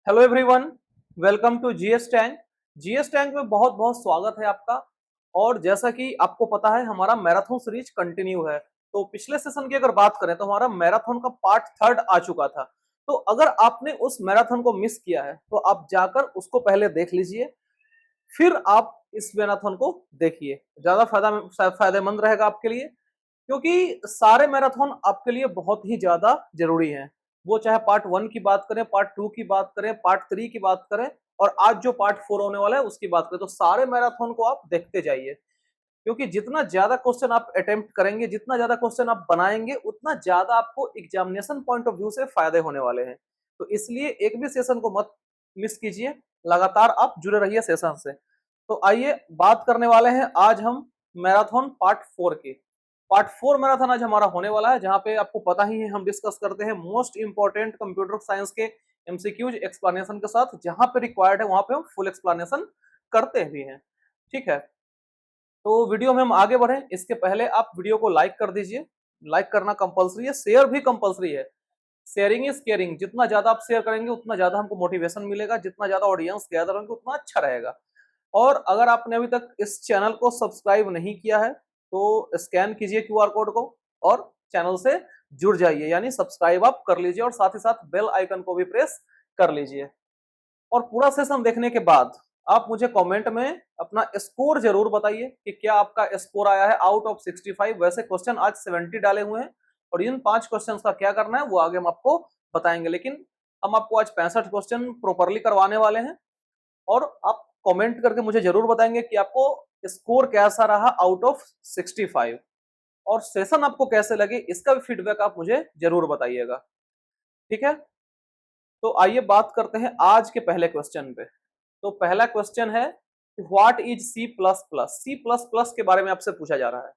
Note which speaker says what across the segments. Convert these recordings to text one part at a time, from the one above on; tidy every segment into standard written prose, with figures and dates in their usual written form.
Speaker 1: Hello everyone, welcome to GS tank. GS tank में बहुत बहुत स्वागत है आपका। और जैसा कि आपको पता है हमारा मैराथन सीरीज कंटिन्यू है। तो पिछले सेशन की अगर बात करें तो हमारा मैराथन का पार्ट थर्ड आ चुका था। तो अगर आपने उस मैराथन को मिस किया है तो आप जाकर उसको पहले देख लीजिए, फिर आप इस मैराथन को देखिए। ज्यादा फायदेमंद रहेगा आपके लिए, क्योंकि सारे मैराथन आपके लिए बहुत ही ज्यादा जरूरी हैं। वो चाहे पार्ट वन की बात करें, पार्ट टू की बात करें, पार्ट थ्री की बात करें, और आज जो पार्ट फोर होने वाला है उसकी बात करें, तो सारे मैराथन को आप देखते जाइए। क्योंकि जितना ज्यादा क्वेश्चन आप अटेम्प्ट करेंगे, जितना ज्यादा क्वेश्चन आप बनाएंगे, उतना ज्यादा आपको एग्जामिनेशन पॉइंट ऑफ व्यू से फायदे होने वाले हैं। तो इसलिए एक भी सेशन को मत मिस कीजिए, लगातार आप जुड़े रहिए सेशन से। तो आइए बात करने वाले हैं आज हम मैराथन पार्ट फोर की। पार्ट फोर मैराथन आज हमारा होने वाला है, जहां पे आपको पता ही है हम डिस्कस करते हैं मोस्ट इंपॉर्टेंट कंप्यूटर साइंस के एमसीक्यूज एक्सप्लेनेशन के साथ। जहां पे रिक्वायर्ड है वहां पे हम फुल एक्सप्लेनेशन करते भी हैं। ठीक है, तो वीडियो में हम आगे बढ़े इसके पहले आप वीडियो को लाइक कर दीजिए। लाइक करना कंपलसरी है, शेयर भी कंपलसरी है। Sharing is caring. जितना ज्यादा आप शेयर करेंगे उतना ज्यादा हमको मोटिवेशन मिलेगा, जितना ज्यादा ऑडियंस गैदर होंगे उतना अच्छा रहेगा। और अगर आपने अभी तक इस चैनल को सब्सक्राइब नहीं किया है तो स्कैन कीजिए क्यूआर कोड को और चैनल से जुड़ जाइए, यानी सब्सक्राइब आप कर लीजिए और साथ ही साथ बेल आइकन को भी प्रेस कर लीजिए। और पूरा सेशन देखने के बाद आप मुझे कमेंट में अपना स्कोर जरूर बताइए कि क्या आपका स्कोर आया है आउट ऑफ 65। वैसे क्वेश्चन आज 70 डाले हुए हैं और इन 5 क्वेश्चंस का क्या करना है वो आगे हम आपको बताएंगे, लेकिन हम आपको आज 65 क्वेश्चन प्रॉपरली करवाने वाले हैं। और आप कमेंट करके मुझे जरूर बताएंगे कि आपको स्कोर कैसा रहा आउट ऑफ 65, और सेशन आपको कैसे लगे इसका भी फीडबैक आप मुझे जरूर बताइएगा। ठीक है, तो आइए बात करते हैं आज के पहले क्वेश्चन पे। तो पहला क्वेश्चन है what is C plus plus. C plus plus के बारे में आपसे पूछा जा रहा है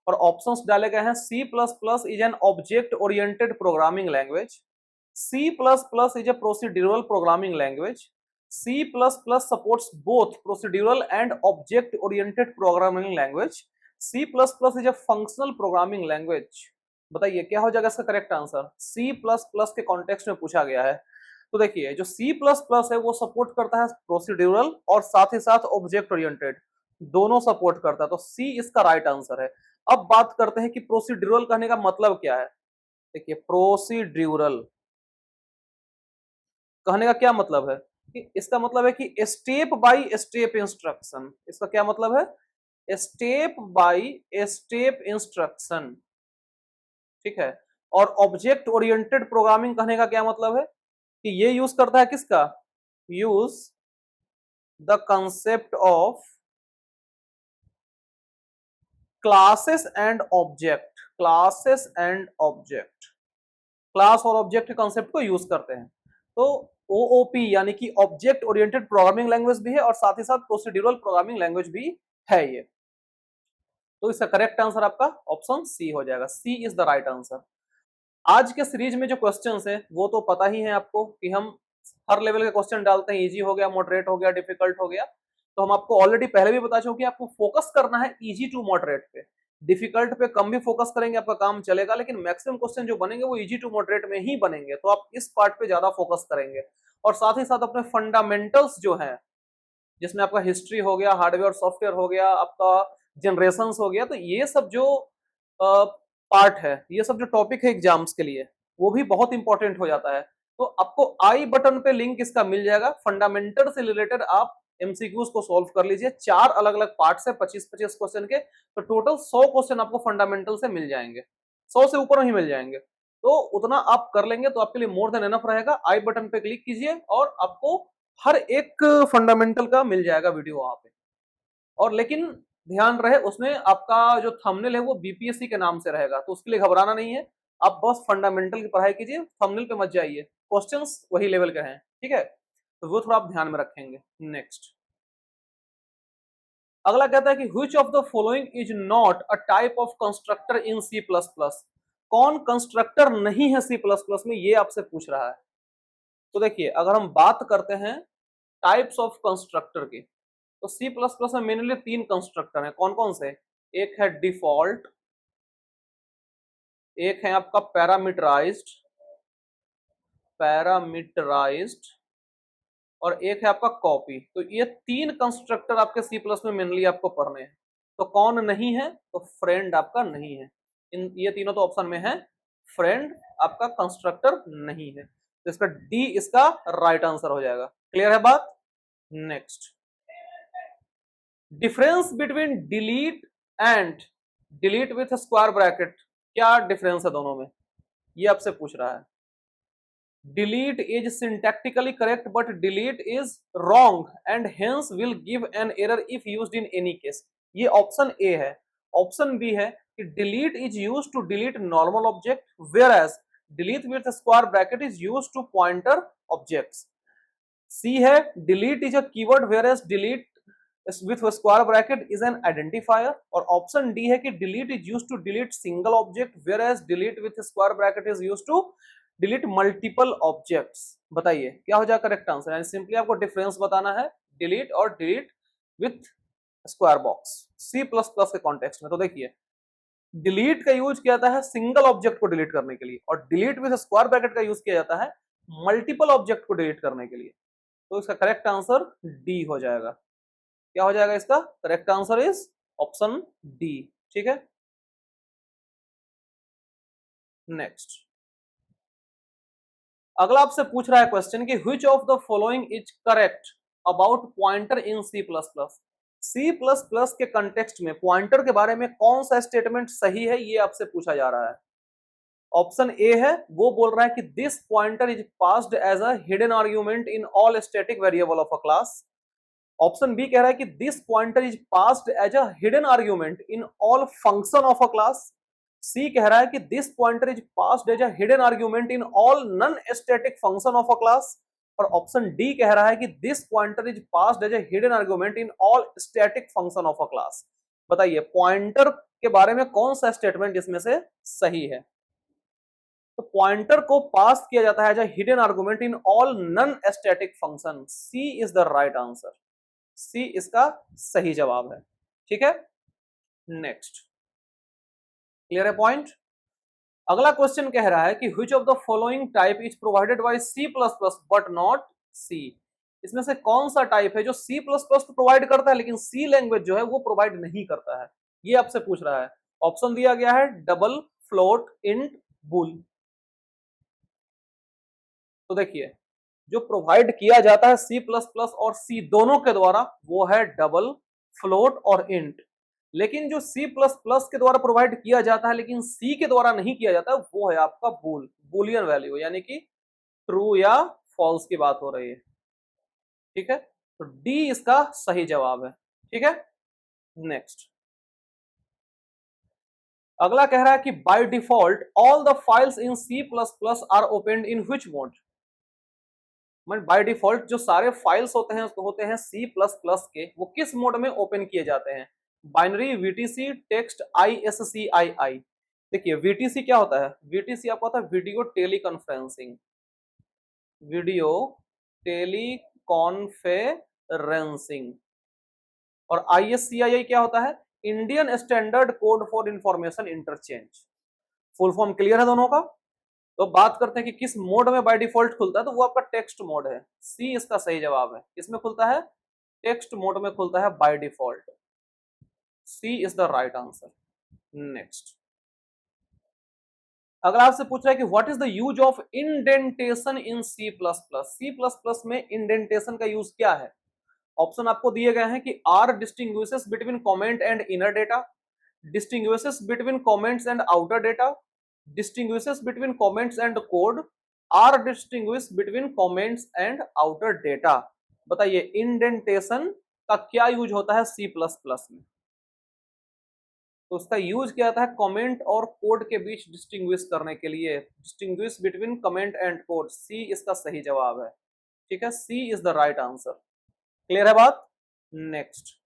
Speaker 1: और ऑप्शंस डाले गए हैं। C plus plus is an object oriented programming language. C plus plus is a procedural programming language. C plus plus supports both procedural and object oriented programming language. C plus plus is a functional programming language. बताइए क्या हो जाएगा इसका correct answer. C plus plus के context में पूछा गया है। तो देखिए जो सी प्लस प्लस है वो सपोर्ट करता है प्रोसीड्यूरल और साथ ही साथ ऑब्जेक्ट ओरिएंटेड, दोनों सपोर्ट करता है, तो सी इसका राइट आंसर है। अब बात करते हैं कि प्रोसीड्यूरल कहने का मतलब क्या है। देखिए प्रोसीड्यूरल कहने का क्या मतलब है कि इसका मतलब है कि स्टेप बाय स्टेप इंस्ट्रक्शन। इसका क्या मतलब है, स्टेप बाय स्टेप इंस्ट्रक्शन। ठीक है, और ऑब्जेक्ट ओरिएंटेड प्रोग्रामिंग कहने का क्या मतलब है कि ये यूज करता है किसका, use the concept of classes and object. Classes and object, class और ऑब्जेक्ट के कंसेप्ट को यूज करते हैं। तो ओओपी यानी कि ऑब्जेक्ट ओरिएंटेड प्रोग्रामिंग लैंग्वेज भी है और साथ ही साथ प्रोसीड्यूरल प्रोग्रामिंग लैंग्वेज भी है ये। तो इसका करेक्ट आंसर आपका ऑप्शन सी हो जाएगा। सी इज द राइट आंसर। आज के सीरीज में जो क्वेश्चंस है वो तो पता ही है आपको कि हम हर लेवल के क्वेश्चन डालते हैं। इजी हो गया, मॉडरेट हो गया, डिफिकल्ट हो गया। तो हम आपको ऑलरेडी पहले भी बता चुके हैं आपको फोकस करना है इजी टू मॉडरेट पे। डिफिकल्ट पे कम भी फोकस करेंगे आपका काम चलेगा, लेकिन मैक्सिमम क्वेश्चन जो बनेंगे वो इजी टू मॉडरेट में ही बनेंगे। तो आप इस पार्ट पे ज्यादा फोकस करेंगे और साथ ही साथ अपने फंडामेंटल्स जो है, जिसमें आपका हिस्ट्री हो गया, हार्डवेयर सॉफ्टवेयर हो गया, आपका जनरेशन हो गया, तो ये सब जो पार्ट है, ये सब जो टॉपिक है एग्जाम्स के लिए, वो भी बहुत इंपॉर्टेंट हो जाता है। तो आपको आई बटन पे लिंक इसका मिल जाएगा। फंडामेंटल से रिलेटेड आप एमसीक्यूज को सॉल्व कर लीजिए। 4 अलग अलग पार्ट है 25-25 क्वेश्चन के, तो टोटल 100 क्वेश्चन आपको फंडामेंटल से मिल जाएंगे। 100 से ऊपर ही मिल जाएंगे। तो उतना आप कर लेंगे तो आपके लिए मोर देन एनफ रहेगा। आई बटन पे क्लिक कीजिए और आपको हर एक फंडामेंटल का मिल जाएगा वीडियो वहां पे। और लेकिन ध्यान रहे उसमें आपका जो थंबनेल है वो बीपीएससी के नाम से रहेगा, तो उसके लिए घबराना नहीं है। आप बस फंडामेंटल की पढ़ाई कीजिए, थंबनेल पे मत जाइए। क्वेश्चंस वही लेवल के हैं, ठीक है, तो वो थोड़ा आप ध्यान में रखेंगे। नेक्स्ट अगला कहता है कि which of the following is not a type of constructor in C plus plus. कौन कंस्ट्रक्टर नहीं है सी प्लस प्लस में, ये आपसे पूछ रहा है। तो देखिए अगर हम बात करते हैं टाइप्स ऑफ कंस्ट्रक्टर की, तो सी प्लस प्लस में मेनली 3 कंस्ट्रक्टर हैं। कौन कौन से, एक है डिफॉल्ट, एक है आपका पैरामीटराइज्ड, पैरामीटराइज्ड और एक है आपका कॉपी। तो ये तीन कंस्ट्रक्टर आपके सी प्लस में मेनली आपको पढ़ने हैं। तो कौन नहीं है? तो फ्रेंड आपका नहीं है। ये तीनों तो ऑप्शन में है, फ्रेंड आपका कंस्ट्रक्टर नहीं है। तो इसका डी इसका राइट आंसर हो जाएगा। क्लियर है बात? Next, difference between delete and delete with square bracket, क्या डिफरेंस है दोनों में, ये आपसे पूछ रहा है। Delete is syntactically correct but delete is wrong and hence will give an error if used in any case. ये ऑप्शन ए है। ऑप्शन बी है कि delete is used to delete normal object whereas delete with square bracket is used to pointer objects. C है delete is a keyword whereas delete with square bracket is an identifier। और option D है कि delete is used to delete single object whereas delete with square bracket is used to delete multiple objects। बताइए क्या हो जाएगा correct answer? यानी simply आपको difference बताना है delete और delete with square box C++ के कॉन्टेक्स्ट में। तो देखिए delete का यूज किया जाता है सिंगल ऑब्जेक्ट को डिलीट करने के लिए और delete with square bracket का यूज किया जाता है मल्टीपल ऑब्जेक्ट को डिलीट करने के लिए। तो इसका करेक्ट आंसर डी हो जाएगा। क्या हो जाएगा इसका correct answer? Is option D. ठीक है, नेक्स्ट अगला आपसे पूछ रहा है क्वेश्चन कि which of the following is correct about pointer in C plus plus. C plus plus के कंटेक्स्ट में पॉइंटर के बारे में कौन सा स्टेटमेंट सही है, ये आपसे पूछा जा रहा है। ऑप्शन ए है, वो बोल रहा है कि this pointer is passed as a hidden argument in all static variable of a class. Option B कह रहा है कि this pointer is passed as a hidden argument in all function of a class. C कह रहा है कि this pointer is passed as a hidden argument in all non static function of a class. और option D कह रहा है कि this pointer is passed as a hidden argument in all static function of a class. बताइए pointer के बारे में कौन सा स्टेटमेंट इसमें से सही है? तो पॉइंटर को पास किया जाता है as a hidden argument in all non static function. C is the right answer. C इसका सही जवाब है। ठीक है, नेक्स्ट क्लियर है पॉइंट? अगला क्वेश्चन कह रहा है कि which of the following type is provided by C plus plus but not C. इसमें से कौन सा टाइप है जो सी प्लस प्लस प्रोवाइड करता है लेकिन सी लैंग्वेज जो है वो प्रोवाइड नहीं करता है, ये आपसे पूछ रहा है। ऑप्शन दिया गया है डबल, फ्लोट, इंट, बूल। तो देखिए जो प्रोवाइड किया जाता है सी प्लस प्लस और सी दोनों के द्वारा वो है डबल, फ्लोट और इंट। लेकिन जो सी प्लस प्लस के द्वारा प्रोवाइड किया जाता है लेकिन सी के द्वारा नहीं किया जाता वो है आपका बूल, बुलियन वैल्यू, यानी कि ट्रू या फॉल्स की बात हो रही है। ठीक है, तो डी इसका सही जवाब है। ठीक है, नेक्स्ट अगला कह रहा है कि by default all the files in C plus plus are open in which mode. By default जो सारे फाइल्स होते हैं सी प्लस प्लस के, वो किस मोड में ओपन किए जाते हैं? Binary, VTC, text, ISCII। देखिए वीटीसी क्या होता है? वीटीसी आपको होता है video tele conferencing, video tele conferencing. और ISCII क्या होता है? Indian standard code for information interchange. Full form clear है दोनों का? तो बात करते हैं कि किस मोड में बाय डिफॉल्ट खुलता है, तो वो आपका टेक्स्ट मोड है। सी इसका सही जवाब है। किसमें खुलता है? टेक्स्ट मोड में खुलता है by default. C is the right answer. Next अगला आपसे पूछ रहा है कि what is the use of indentation in C plus plus. C plus plus में इंडेंटेशन का यूज क्या है? ऑप्शन आपको दिए गए हैं कि are distinguishes between comment and inner data, distinguishes between comments and outer data, distinguishes between comments and code, are distinguish between comments and outer data। बताइए इंडेंटेशन का क्या यूज होता है सी प्लस प्लस में? तो उसका यूज किया जाता है कमेंट और कोड के बीच डिस्टिंग्विश करने के लिए। Distinguish between comment and code, C इसका सही जवाब है। ठीक है, C is the right answer. Clear है बात? नेक्स्ट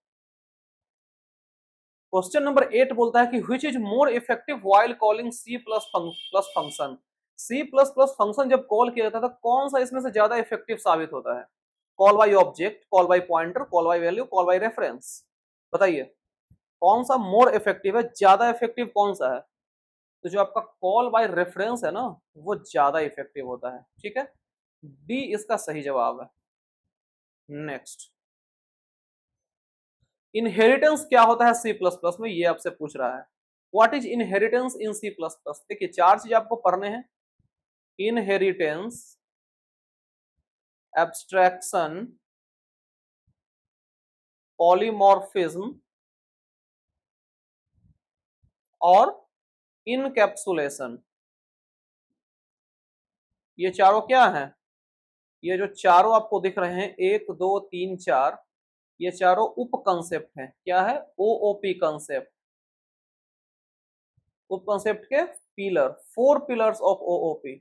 Speaker 1: क्वेश्चन नंबर 8 बोलता है कि which is more effective while calling C plus plus function. C plus plus function जब कॉल किया जाता है तो कौन सा इसमें से ज्यादा इफेक्टिव साबित होता है? Call by object, call by pointer, call by value, call by reference. बताइए कौन सा मोर इफेक्टिव है, ज्यादा इफेक्टिव कौन सा है? तो जो आपका कॉल बाय रेफरेंस है ना, वो ज्यादा इफेक्टिव होता है। ठीक है, डी इसका सही जवाब है। नेक्स्ट, इनहेरिटेंस क्या होता है सी प्लस प्लस में, ये आपसे पूछ रहा है। What is inheritance in C plus plus? देखिए चार चीज आपको पढ़ने हैं। इनहेरिटेंस, एब्स्ट्रैक्शन, पॉलीमॉर्फिज्म और इनकैप्सुलेशन। ये चारों क्या हैं? ये जो चारों आपको दिख रहे हैं, 1 2 3 4, ये चारों उप कंसेप्ट हैं। क्या है? OOP concept. उप कंसेप्ट के pillar, 4 pillars of OOP,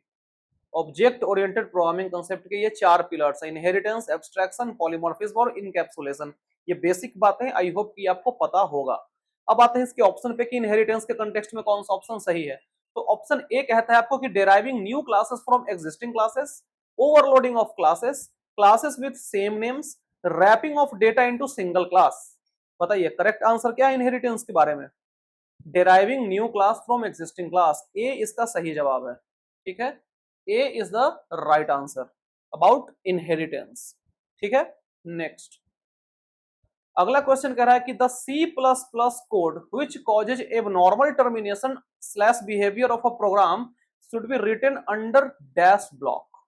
Speaker 1: object oriented programming concept के ये 4 पिलर्स हैं। इनहेरिटेंस, एब्स्ट्रैक्शन, पॉलीमॉर्फिज्म और इनकैप्सुलेशन। ये बेसिक बातें, आई होप कि आपको पता होगा। अब आते हैं इसके ऑप्शन पे कि इनहेरिटेंस के कंटेक्स्ट में कौन सा ऑप्शन सही है। तो ऑप्शन ए कहता है आपको कि deriving new classes from existing classes, overloading of classes, classes with same names, wrapping of data into single class. बताइए करेक्ट आंसर क्या है इनहेरिटेंस के बारे में? Deriving new class from existing class, A इसका सही जवाब है। ठीक है, A is the right answer about inheritance. ठीक है, नेक्स्ट अगला क्वेश्चन कह रहा है कि the C plus plus code which causes abnormal termination slash behaviour of a program should be written under dash block.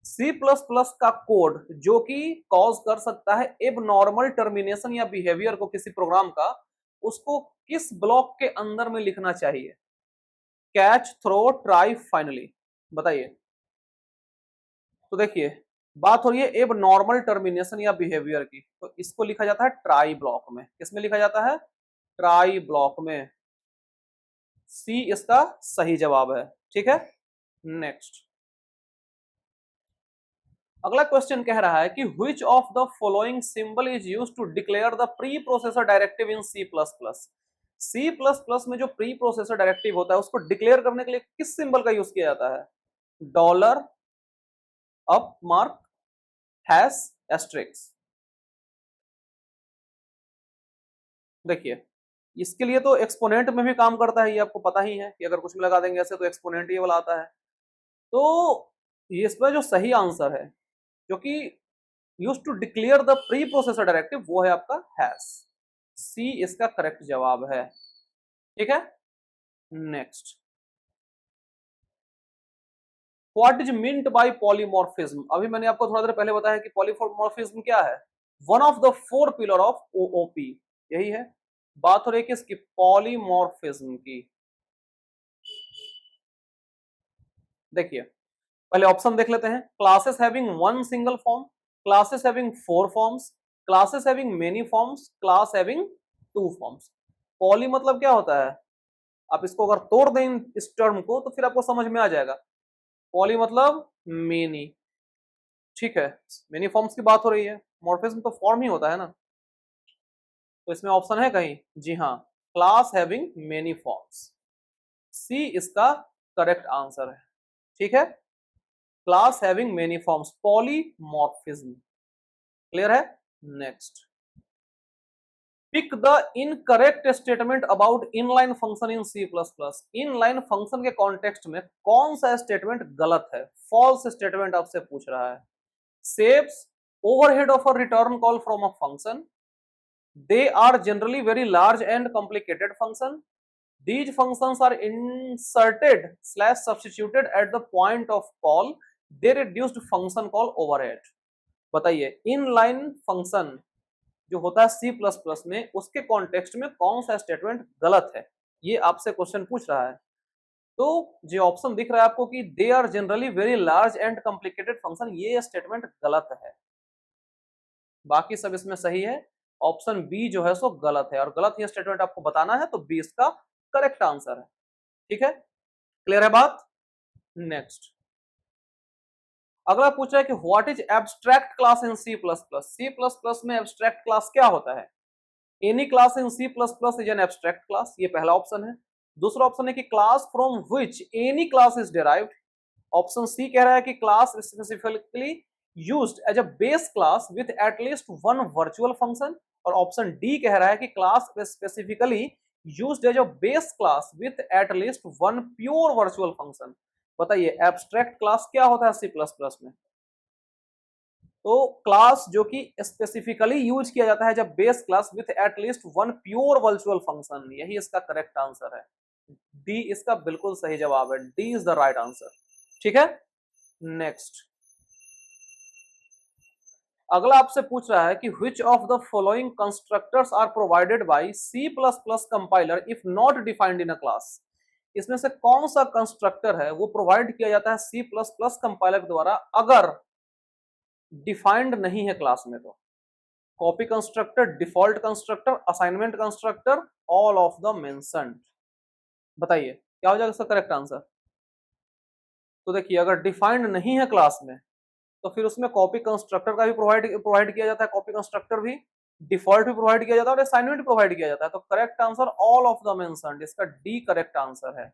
Speaker 1: C plus plus का code जो कि कॉज कर सकता है एबनॉर्मल टर्मिनेशन या बिहेवियर को किसी प्रोग्राम का, उसको किस ब्लॉक के अंदर में लिखना चाहिए? Catch, throw, try, finally. बताइए। तो देखिए बात हो रही है एब नॉर्मल टर्मिनेशन या बिहेवियर की, तो इसको लिखा जाता है ट्राई ब्लॉक में। किसमें लिखा जाता है? ट्राई ब्लॉक में। सी इसका सही जवाब है। ठीक है, नेक्स्ट अगला क्वेश्चन कह रहा है कि which of the following symbol is used to declare the preprocessor directive in C plus plus. C plus plus में जो प्री प्रोसेसर डायरेक्टिव होता है उसको डिक्लेयर करने के लिए किस सिंबल का यूज किया जाता है? Dollar, up mark, hash, asterisk. देखिए इसके लिए तो एक्सपोनेंट में भी काम करता है, ये आपको पता ही है कि अगर कुछ भी लगा देंगे ऐसे तो एक्सपोनेंट ये वाला आता है। तो इसमें जो सही आंसर है जो कि use to declare the preprocessor directive, वो है आपका हैश। सी इसका करेक्ट जवाब है। ठीक है, next what is meant by polymorphism. अभी मैंने आपको थोड़ा देर पहले बताया कि पॉलीमॉर्फिज्म क्या है? One of the 4 pillar of OOP, यही है। बात हो रही है किसकी? पॉलीमॉर्फिज्म की। देखिए पहले ऑप्शन देख लेते हैं। Classes having one single form, classes having 4 forms, classes having many forms, class having 2 forms. Poly मतलब क्या होता है? आप इसको अगर तोड़ दें इस टर्म को तो फिर आपको समझ में आ जाएगा। पॉली मतलब मेनी। ठीक है, मेनी फॉर्म्स की बात हो रही है, मॉर्फिज्म तो फॉर्म ही होता है ना। तो इसमें ऑप्शन है कहीं? जी हाँ, class having many forms. C इसका करेक्ट आंसर है। ठीक है, class having many forms, polymorphism. Clear है, next pick the incorrect statement about inline function in C plus plus. Inline function के कॉन्टेक्स्ट में कौन सा स्टेटमेंट गलत है? फॉल्स स्टेटमेंट आपसे पूछ रहा है। Saves overhead of a return call from a function, they are generally very large and complicated function, these functions are inserted slash substituted at the point of call, they reduced function call overhead। बताइए inline function जो होता है सी plus plus में, उसके context में कौन सा statement गलत है, ये आपसे क्वेश्चन पूछ रहा है। तो जो ऑप्शन दिख रहा है आपको कि they are generally very large and complicated function, ये स्टेटमेंट गलत है। बाकी सब इसमें सही है। ऑप्शन बी जो है सो गलत है, और गलत ही स्टेटमेंट आपको बताना है, तो बी इसका करेक्ट आंसर है। ठीक है, क्लियर है बात, नेक्स्ट अगला पूछ रहा है कि what is abstract class in C plus plus. C plus plus में एब्स्ट्रैक्ट क्लास क्या होता है? Any class in C plus plus is an abstract class, ये पहला ऑप्शन है। दूसरा ऑप्शन है कि class from which any class is derived. Option C कह रहा है कि class specifically used as a base class with at least one virtual function. और ऑप्शन डी कह रहा है कि class specifically used as a base class with at least one pure virtual function. बताइए एब्स्ट्रैक्ट क्लास क्या होता है सी प्लस प्लस में? तो क्लास जो कि स्पेसिफिकली यूज किया जाता है जब base class with at least one pure virtual function, यही इसका करेक्ट आंसर है। डी इसका बिल्कुल सही जवाब है, D is the right answer. ठीक है, नेक्स्ट अगला आपसे पूछ रहा है कि which of the following constructors are provided by C++ compiler if not defined in a class। इसमें से कौन सा कंस्ट्रक्टर है वो प्रोवाइड किया जाता है C++ कंपाइलर के द्वारा अगर डिफाइंड नहीं है क्लास में। तो copy constructor, default constructor, assignment constructor, all of the mentioned. बताइए क्या हो जाएगा इसका करेक्ट आंसर। तो देखिए अगर डिफाइंड नहीं है क्लास में तो फिर उसमें कॉपी कंस्ट्रक्टर का भी प्रोवाइड किया जाता है, कॉपी कंस्ट्रक्टर भी, डिफॉल्ट भी प्रोवाइड किया जाता है और असाइनमेंट भी प्रोवाइड किया जाता है। तो correct answer all of the mentioned, इसका डी करेक्ट आंसर है,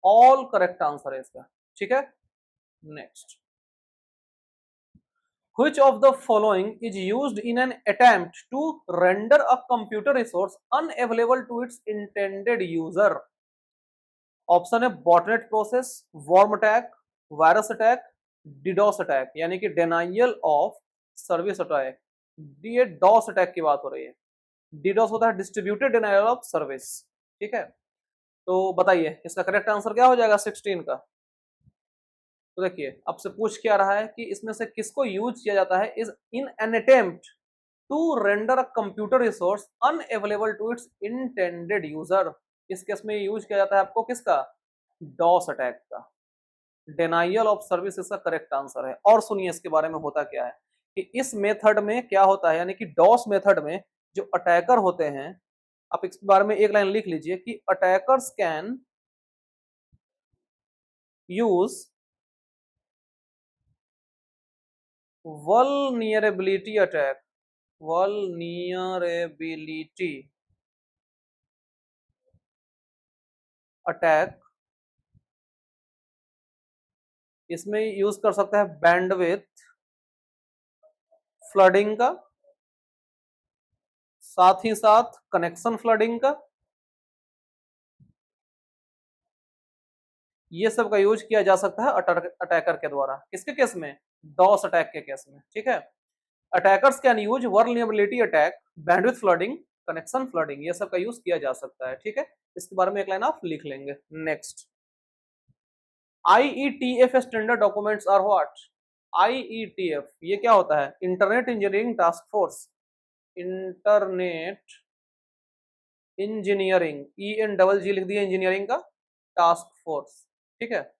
Speaker 1: ऑल करेक्ट आंसर है इसका। ठीक है, next which of the following is used in an attempt to render a computer resource unavailable to its intended user। Option है botnet process, worm attack, virus attack, DDoS attack, यानी कि denial of service attack. ये DoS attack की बात हो रही है, डिडोस होता है डिस्ट्रीब्यूटेड डिनाइयल ऑफ सर्विस। ठीक है, तो बताइए इसका करेक्ट आंसर क्या हो जाएगा 16 का। तो देखिए आपसे पूछ क्या रहा है कि इसमें से किसको यूज किया जाता है is in an attempt to render a computer resource unavailable to its intended user. इस केस में यूज किया जाता है आपको किसका, डॉस अटैक का। डिनाइयल ऑफ सर्विस इसका करेक्ट आंसर है। और सुनिए इसके बारे में होता क्या है कि इस मेथड में क्या होता है, यानी कि डॉस मेथड में जो अटैकर होते हैं, आप इसके बारे में एक लाइन लिख लीजिए कि attackers can use vulnerability attack, vulnerability attack, इसमें यूज कर सकते हैं बैंडविथ फ्लडिंग का, साथ ही साथ कनेक्शन फ्लडिंग का, ये सब का यूज किया जा सकता है अटैकर के द्वारा। किसके केस में, डॉस अटैक के केस में। ठीक है, attackers can use vulnerability attack, bandwidth flooding, connection flooding, ये सब का यूज किया जा सकता है। ठीक है, इसके बारे में एक लाइन आप लिख लेंगे। Next IETF standard documents are what. IETF ये क्या होता है, internet engineering task force, internet engineering, EN लिख दिया इंजीनियरिंग का, टास्क फोर्स। ठीक है,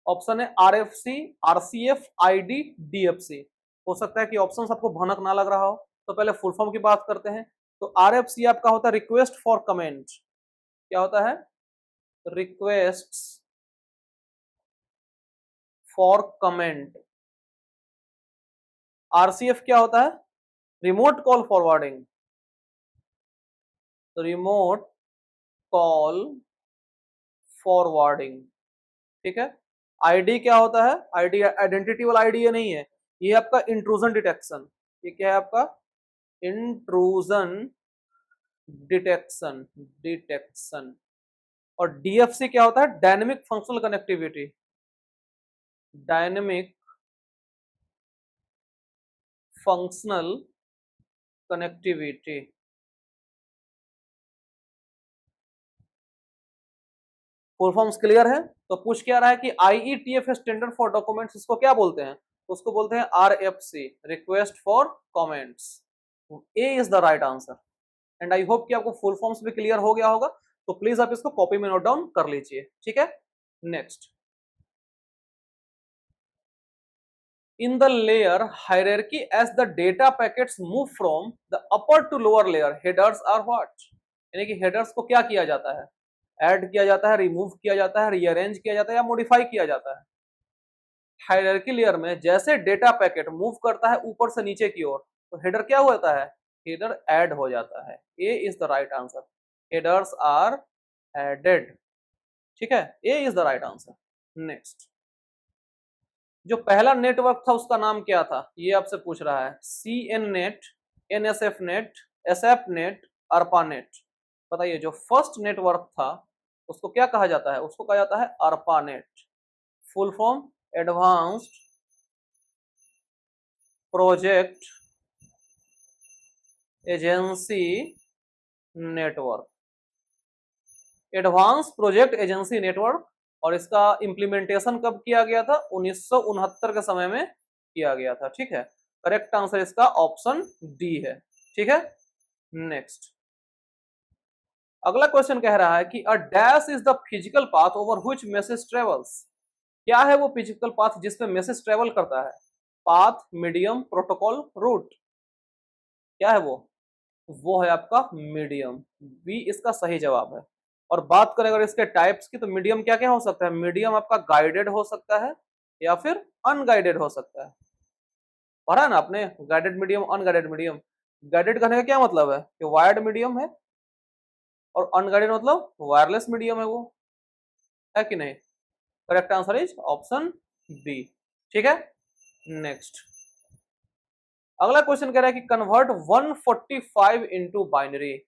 Speaker 1: ऑप्शन है RFC, RCF, ID, DFC। हो सकता है कि ऑप्शन आपको भनक ना लग रहा हो, तो पहले फुल फॉर्म की बात करते हैं। तो RFC आपका होता है रिक्वेस्ट फॉर कमेंट, क्या होता है, रिक्वेस्ट फॉर कमेंट। RCF क्या होता है, remote call forwarding, remote call forwarding. ठीक है, आईडी क्या होता है, आईडी आइडेंटिटी वाला आईडी ये नहीं है, ये आपका इंट्रूजन डिटेक्शन। ये क्या है आपका, इंट्रूजन डिटेक्शन, डिटेक्शन। और डीएफसी क्या होता है, dynamic functional connectivity, dynamic functional connectivity. Full forms clear है। तो पूछ क्या रहा है कि IETF स्टैंडर्ड फॉर डॉक्यूमेंट्स इसको क्या बोलते हैं, उसको बोलते हैं RFC, request for comments. A is the right answer. And I hope कि आपको फुल फॉर्म्स भी क्लियर हो गया होगा, तो प्लीज आप इसको कॉपी में नोट डाउन कर लीजिए। ठीक है, next in the layer hierarchy as the data packets move from the upper to lower layer, headers are what। यानी कि हेडर्स को क्या किया जाता है, ऐड किया जाता है, रिमूव किया जाता है, रीअरेंज किया जाता है या मॉडिफाई किया जाता है। हायरार्की लेयर में जैसे डेटा पैकेट मूव करता है ऊपर से नीचे की ओर, तो हेडर क्या होता है, हेडर ऐड हो जाता है। A is the right answer, headers are added. ठीक है, A is the right answer. Next जो पहला नेटवर्क था उसका नाम क्या था, ये आपसे पूछ रहा है। CN net, NSF net, SF net, ARPA net. बताइए जो फर्स्ट नेटवर्क था उसको क्या कहा जाता है, उसको कहा जाता है ARPA net. Full form advanced project agency network, advance project agency network. और इसका इंप्लीमेंटेशन कब किया गया था? 1969 के समय में किया गया था। ठीक है, करेक्ट आंसर इसका ऑप्शन डी है। ठीक है, नेक्स्ट अगला क्वेश्चन कह रहा है कि a dash is the physical path over which message travels. क्या है वो फिजिकल पाथ जिसमें मैसेज ट्रेवल करता है? पाथ, मीडियम, प्रोटोकॉल, रूट, क्या है वो है आपका मीडियम। बी इसका सही जवाब है। और बात करें अगर इसके टाइप्स की, तो मीडियम क्या क्या हो सकता है? मीडियम आपका गाइडेड हो सकता है या फिर अनगाइडेड हो सकता है। पढ़ा ना आपने, guided medium, unguided medium. Guided कहने का क्या मतलब है कि वायर्ड मीडियम है, और अनगाइडेड मतलब वायरलेस मीडियम है, वो है कि नहीं? Correct answer is option B. ठीक है, नेक्स्ट अगला क्वेश्चन कह रहा है कि कन्वर्ट 145 इंटू बाइनरी।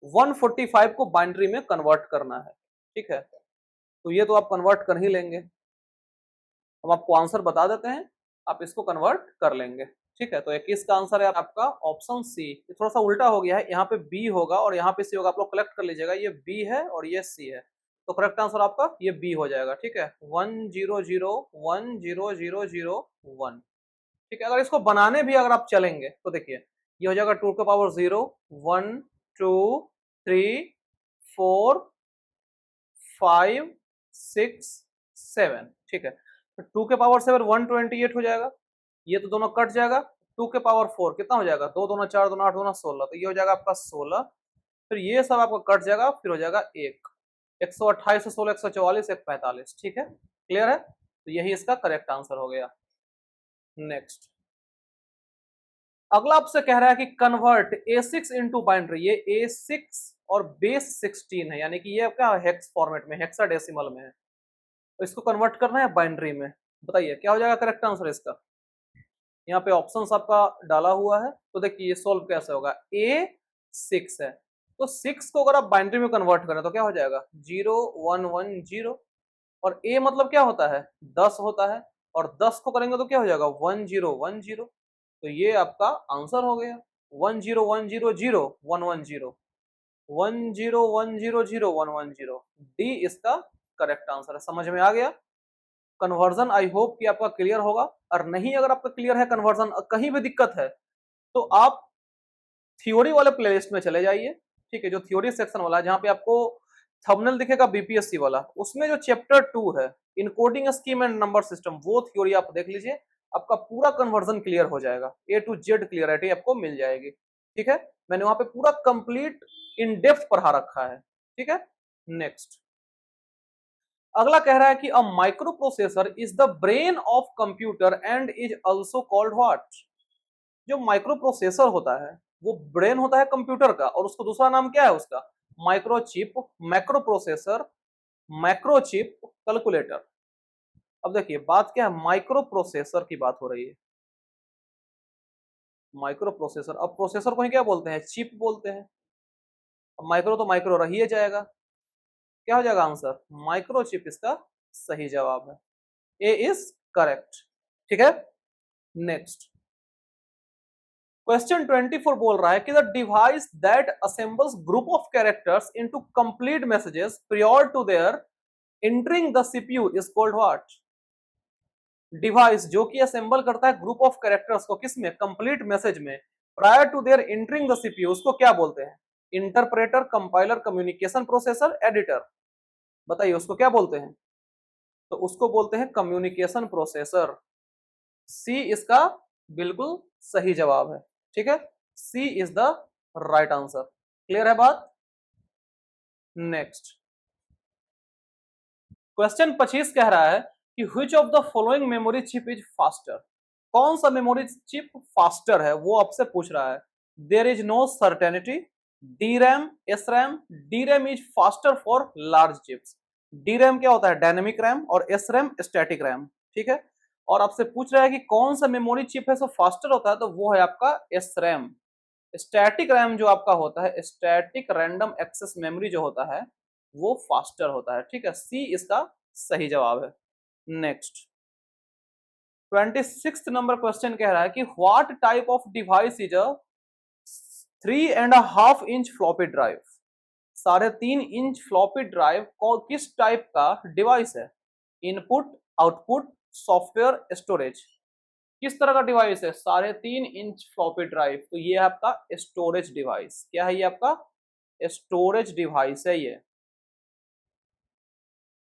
Speaker 1: 145 को बाइनरी में कन्वर्ट करना है। ठीक है, तो ये तो आप कन्वर्ट कर ही लेंगे, हम आपको आंसर बता देते हैं, आप इसको कन्वर्ट कर लेंगे। ठीक है, तो 21 का आंसर है आपका ऑप्शन सी। थोड़ा सा उल्टा हो गया है, यहाँ पे बी होगा और यहाँ पे सी होगा, आप लोग कलेक्ट कर लीजिएगा, ये बी है और ये सी है, तो करेक्ट आंसर आपका ये बी हो जाएगा। ठीक है, 100100001। ठीक है, अगर इसको बनाने भी अगर आप चलेंगे तो देखिए ये हो जाएगा 2 के पावर 0, 1 2 3 4 5 6 7। ठीक है, तो 2 के पावर 7 128 हो जाएगा, ये तो दोनों कट जाएगा। 2 के पावर 4 कितना हो जाएगा? 2 दूना 4 दूना 8 दूना 16, तो ये हो जाएगा आपका 16। फिर ये सब आपका कट जाएगा, फिर हो जाएगा 1, 128 से 16 144 145। ठीक है, क्लियर है? तो यही इसका करेक्ट आंसर हो गया। नेक्स्ट अगला आपसे कह रहा है कि कन्वर्ट A6 इंटू बाइनरी। ये A6 और बेस 16 है, यानी कि ये क्या हेक्स फॉर्मेट में, हेक्साडेसिमल में है, तो इसको कन्वर्ट करना है बाइनरी में। बताइए क्या हो जाएगा करेक्ट आंसर इसका? यहाँ पे ऑप्शंस आपका डाला हुआ है, तो देखिए ये सोल्व कैसे होगा। A6 है, तो 6 को अगर आप बाइनरी में कन्वर्ट करें तो क्या हो जाएगा? 0110। और A मतलब क्या होता है? 10 होता है, और 10 को करेंगे तो क्या हो जाएगा? 1010। तो ये आपका आंसर हो गया, 101000110, 101000110। डी इसका करेक्ट आंसर है। समझ में आ गया कन्वर्जन? आई होप कि आपका क्लियर होगा, और नहीं अगर आपका क्लियर है कन्वर्जन, कहीं भी दिक्कत है तो आप थ्योरी वाले प्लेलिस्ट में चले जाइए। ठीक है, जो थ्योरी सेक्शन वाला है, जहां पे आपको थंबनेल दिखेगा बीपीएससी वाला, उसमें जो चैप्टर 2 है encoding scheme and number system, वो थ्योरी आप देख लीजिए, आपका पूरा कन्वर्जन क्लियर हो जाएगा, A to Z क्लियरिटी आपको मिल जाएगी। ठीक है, मैंने वहां पे पूरा कंप्लीट इन डेप्थ पढ़ा रखा है। ठीक है, नेक्स्ट अगला कह रहा है कि a micro processor is the brain of computer and is also called what. जो माइक्रो प्रोसेसर होता है वो ब्रेन होता है कंप्यूटर का, और उसको दूसरा नाम क्या है उसका? Microchip, macro processor, macrochip, calculator. अब देखिए बात क्या है, माइक्रो प्रोसेसर की बात हो रही है। माइक्रो प्रोसेसर, अब प्रोसेसर को ही क्या बोलते हैं? चिप बोलते हैं। अब माइक्रो तो माइक्रो रह ही जाएगा, क्या हो जाएगा आंसर? माइक्रोचिप इसका सही जवाब है, ए इज करेक्ट। ठीक है, नेक्स्ट क्वेश्चन 24 बोल रहा है कि the device that assembles group of characters into complete messages prior to their entering the CPU is called what. Device जो कि असेंबल करता है ग्रुप ऑफ कैरेक्टर्स को, किसमें? कंप्लीट मैसेज में, prior to their entering the CPU, उसको क्या बोलते हैं? Interpreter, compiler, communication processor, editor. बताइए उसको क्या बोलते हैं? तो उसको बोलते हैं कम्युनिकेशन प्रोसेसर। सी इसका बिल्कुल सही जवाब है। ठीक है, C is the right answer. Clear है बात? नेक्स्ट क्वेश्चन 25 कह रहा है कि which of the following memory chip is faster. कौन सा मेमोरी चिप फास्टर है, वो आपसे पूछ रहा है। There is no certainty, D RAM, S RAM. D RAM is faster for large chips. D RAM क्या होता है? डायनेमिक रैम, और एस रैम स्टैटिक रैम। ठीक है, और आपसे पूछ रहा है कि कौन सा मेमोरी चिप है सो फास्टर होता है, तो वो है आपका एस रैम। स्टैटिक रैम जो आपका होता है, स्टैटिक रैंडम एक्सेस मेमोरी जो होता है, वो फास्टर होता है। ठीक है, सी इसका सही जवाब है। नेक्स्ट 26 नंबर क्वेश्चन कह रहा है कि what type of device is a 3.5 inch floppy drive. 3.5 inch floppy drive को किस टाइप का डिवाइस है? Input, output, software, storage. किस तरह का डिवाइस है? 3.5 इंच फ्लॉपी ड्राइव। तो ये है आपका स्टोरेज डिवाइस। क्या है ये? आपका स्टोरेज डिवाइस है ये।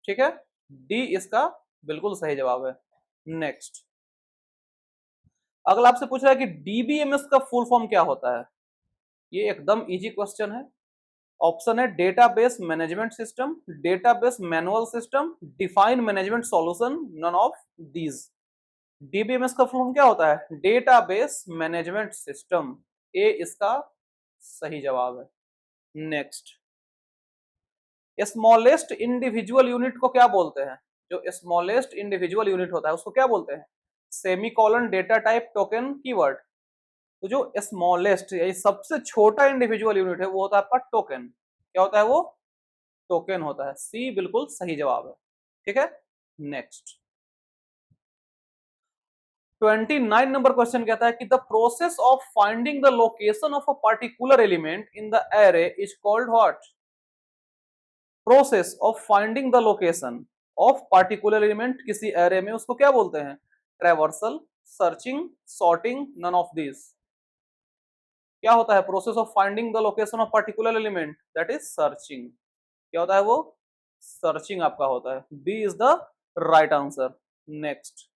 Speaker 1: ठीक है, डी इसका बिल्कुल सही जवाब है। नेक्स्ट, अगला आपसे पूछ रहा है कि डीबीएमएस का फुल फॉर्म क्या होता है? ये एकदम इजी क्वेश्चन है। ऑप्शन है database management system, database manual system, define management solution, none of these. DBMS का फुल फॉर्म क्या होता है? Database management system. ए इसका सही जवाब है। नेक्स्ट, स्मॉलेस्ट इंडिविजुअल यूनिट को क्या बोलते हैं? जो स्मॉलेस्ट इंडिविजुअल यूनिट होता है उसको क्या बोलते हैं? Semicolon, data type, token, keyword. तो जो स्मॉलेस्ट सबसे छोटा इंडिविजुअल यूनिट है वो होता है आपका टोकन। क्या होता है वो? टोकन होता है। सी बिल्कुल सही जवाब है। ठीक है, नेक्स्ट 29 नंबर क्वेश्चन कहता है कि the process of finding the location of a particular element in the array is called what? Process of finding the location of particular element किसी एरे में, उसको क्या बोलते हैं? Traversal, searching, sorting, none of this. क्या होता है process of finding the location of particular element? That is searching. क्या होता है वो? सर्चिंग आपका होता है। B is the right answer. Next,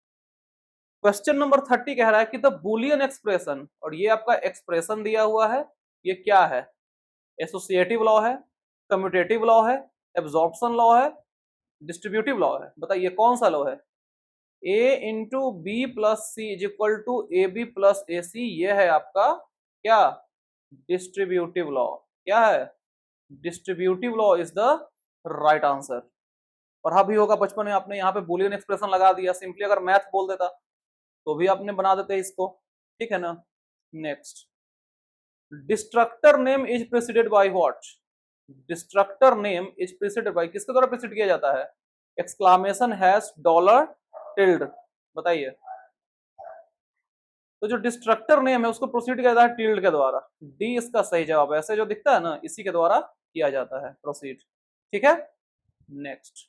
Speaker 1: question number 30 कह रहा है कि द बुलियन एक्सप्रेशन, और ये आपका एक्सप्रेशन दिया हुआ है, ये क्या है? एसोसिएटिव लॉ है, कम्यूटेटिव लॉ है, एब्जॉर्प्शन लॉ है, डिस्ट्रीब्यूटिव लॉ है। बताइए कौन सा लॉ है? A into B plus C is equal to A B plus A C. ये है आपका क्या? Distributive law. क्या है? Distributive law is the right answer. पढ़ा भी होगा बचपन में आपने, यहाँ पे बुलियन एक्सप्रेशन लगा दिया। सिंपली अगर मैथ बोल देता तो भी आपने बना देते इसको। ठीक है ना। Next, destructor name is preceded by what? Destructor name is preceded by, किसके द्वारा प्रेसिड किया जाता है? Exclamation, hash, dollar, tilde. बताइए। तो जो डिस्ट्रक्टर नेम है उसको प्रोसीड किया जाता है टिल्ड के द्वारा। डी इसका सही जवाब है। ऐसे जो दिखता है ना, इसी के द्वारा किया जाता है प्रोसीड। ठीक है, नेक्स्ट,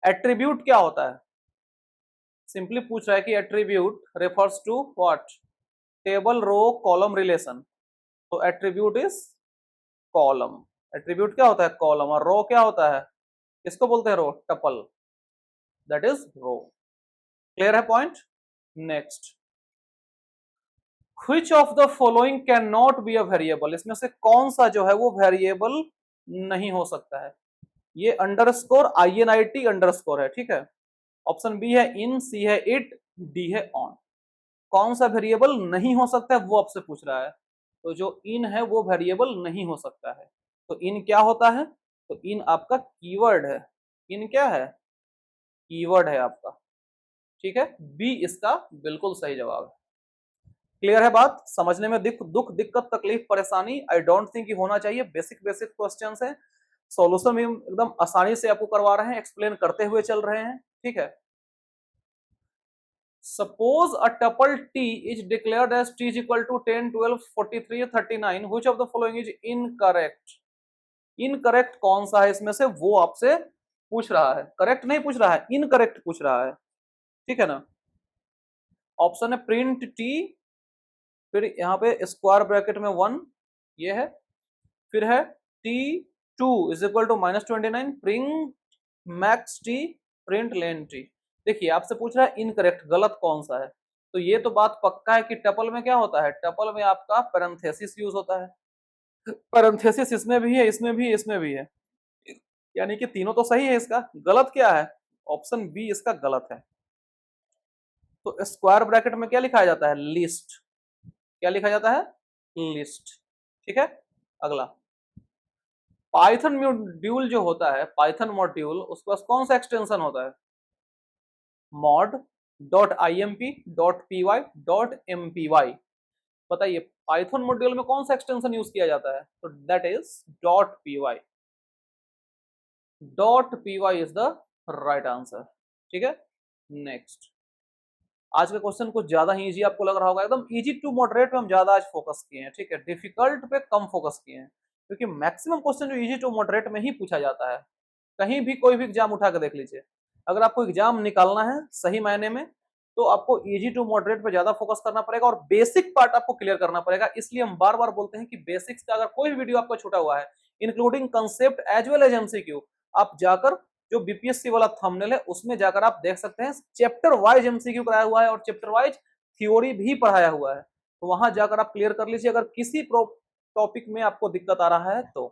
Speaker 1: एट्रीब्यूट क्या होता है? सिंपली पूछ रहा है कि attribute refers to what? Table, row, column relation. तो एट्रीब्यूट इज कॉलम। एट्रीब्यूट क्या होता है? कॉलम। और रो क्या होता है? किसको बोलते हैं row? Tuple. That is row. Clear है point. Next, which of the following can not be a variable? इसमें से कौन सा जो है वो वेरिएबल नहीं हो सकता है? ये अंडरस्कोर INIT अंडरस्कोर है। ठीक है, ऑप्शन बी है इन, सी है इट, डी है ऑन। कौन सा वेरिएबल नहीं हो सकता है वो आपसे पूछ रहा है। तो जो इन है वो वेरिएबल नहीं हो सकता है। तो इन क्या होता है? तो इन आपका कीवर्ड है। इन क्या है? कीवर्ड है आपका। ठीक है, बी इसका बिल्कुल सही जवाब है। क्लियर है बात? समझने में दुख, दिक्कत, तकलीफ, परेशानी आई डोंट थिंक होना चाहिए। बेसिक बेसिक क्वेश्चंस हैं, सॉल्यूशन भी एकदम आसानी से आपको करवा रहे हैं, एक्सप्लेन करते हुए चल रहे हैं। ठीक है, suppose a tuple t is declared as t is equal to 10, 12, 43, 39, which of the following is incorrect? Incorrect कौन सा है इसमें से वो आपसे पूछ रहा है। करेक्ट नहीं पूछ रहा है, इनकरेक्ट पूछ रहा है। ठीक है ना। ऑप्शन है प्रिंट टी, फिर यहाँ पे स्क्वायर ब्रैकेट में 1 ये है, फिर है T 2 is equal to -29, print max T, print len T. देखिए आपसे पूछ रहा है इनकरेक्ट, गलत कौन सा है। तो ये तो बात पक्का है कि टपल में क्या होता है? टपल में आपका पैरेंथेसिस यूज होता है। पैरेंथेसिस इसमें भी है, इसमें भी, इसमें भी है, यानी कि तीनों तो सही है। इसका गलत क्या है? ऑप्शन बी इसका गलत है। तो स्क्वायर ब्रैकेट में क्या लिखा जाता है? लिस्ट। क्या लिखा जाता है? लिस्ट। ठीक है, अगला, पाइथन मॉड्यूल जो होता है, पाइथन मॉड्यूल, उसके पास कौन सा एक्सटेंशन होता है? mod .imp.py.mpy। बताइए पाइथन मॉड्यूल में कौन सा एक्सटेंशन यूज किया जाता है? तो that is .py। .py is the right answer. ठीक है, नेक्स्ट, आज का क्वेश्चन कुछ ज्यादा ही इजी आपको लग रहा होगा, एकदम इजी टू मॉडरेट पे हम ज्यादा आज फोकस किए हैं, ठीक है, डिफिकल्ट पे कम फोकस किए हैं, क्योंकि मैक्सिमम क्वेश्चन जो इजी टू मॉडरेट में ही पूछा जाता है। कहीं भी कोई भी एग्जाम उठा के देख लीजिए, अगर आपको एग्जाम निकालना है सही मायने में, तो आपको इजी टू मॉडरेट पे ज्यादा फोकस करना पड़ेगा और बेसिक पार्ट आपको क्लियर करना पड़ेगा। इसलिए हम बार बार बोलते हैं कि बेसिक्स का अगर कोई भी वीडियो आपका छूटा हुआ है, including concept as well as MCQ, आप जाकर जो बीपीएससी वाला थंबनेल है उसमें जाकर आप देख सकते हैं, चैप्टर वाइज एमसीक्यू कराया हुआ है और चैप्टर वाइज थ्योरी भी पढ़ाया हुआ है, तो वहां जाकर आप क्लियर कर लीजिए अगर किसी टॉपिक में आपको दिक्कत आ रहा है तो।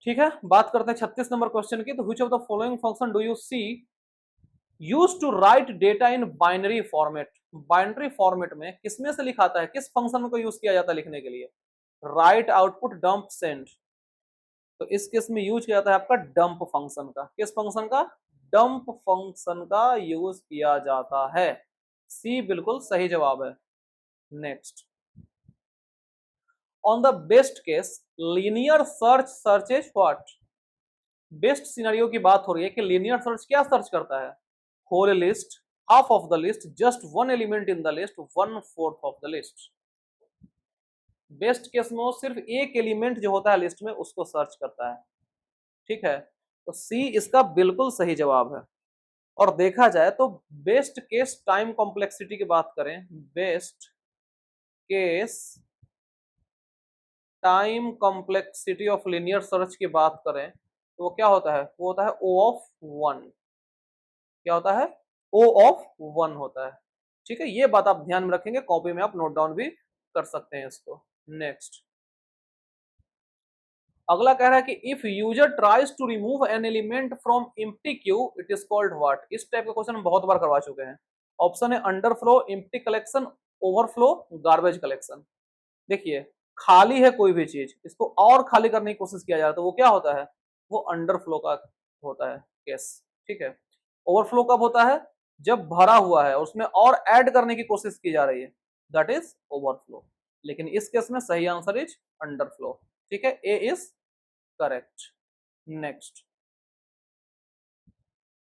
Speaker 1: ठीक है, बात करते हैं 36 नंबर क्वेश्चन की। तो which of the following function do you see use to write data in binary format? Binary format में किसमें से लिखाता है, किस फंक्शन को यूज किया जाता है लिखने के लिए? Right, output, dump, send. तो इस केस में यूज किया जाता है आपका डंप फंक्शन का। किस फंक्शन का? डंप फंक्शन का यूज किया जाता है। सी बिल्कुल सही जवाब है। Next, on the best case linear search searches what? Best scenario की बात हो रही है कि लीनियर सर्च क्या सर्च करता है? Whole list, half of the list, just one element in the list, one fourth of the list. Best case में वो सिर्फ एक एलिमेंट जो होता है लिस्ट में उसको सर्च करता है। ठीक है, तो सी इसका बिल्कुल सही जवाब है। और देखा जाए तो बेस्ट केस टाइम कॉम्प्लेक्सिटी की बात करें, best case time complexity of linear search की बात करें तो वो क्या होता है? वो होता है O ऑफ 1। क्या होता है? O ऑफ 1 होता है। ठीक है, ये बात आप ध्यान में रखेंगे, कॉपी में आप नोट डाउन भी कर सकते हैं इसको। नेक्स्ट, अगला कह रहा है कि if user tries to remove an element from empty queue it is called what? इस टाइप का क्वेश्चन हम बहुत बार करवा चुके हैं। ऑप्शन है underflow, empty collection, overflow, garbage collection. देखिए, खाली है कोई भी चीज, इसको और खाली करने की कोशिश किया जा रहा है तो वो क्या होता है? वो अंडरफ्लो का होता है केस। ठीक है, ओवरफ्लो कब होता है? जब भरा हुआ है उसमें और ऐड करने की कोशिश की जा रही है, दैट इज ओवरफ्लो। लेकिन इस केस में सही आंसर इज अंडरफ्लो। ठीक है, ए इज करेक्ट। नेक्स्ट,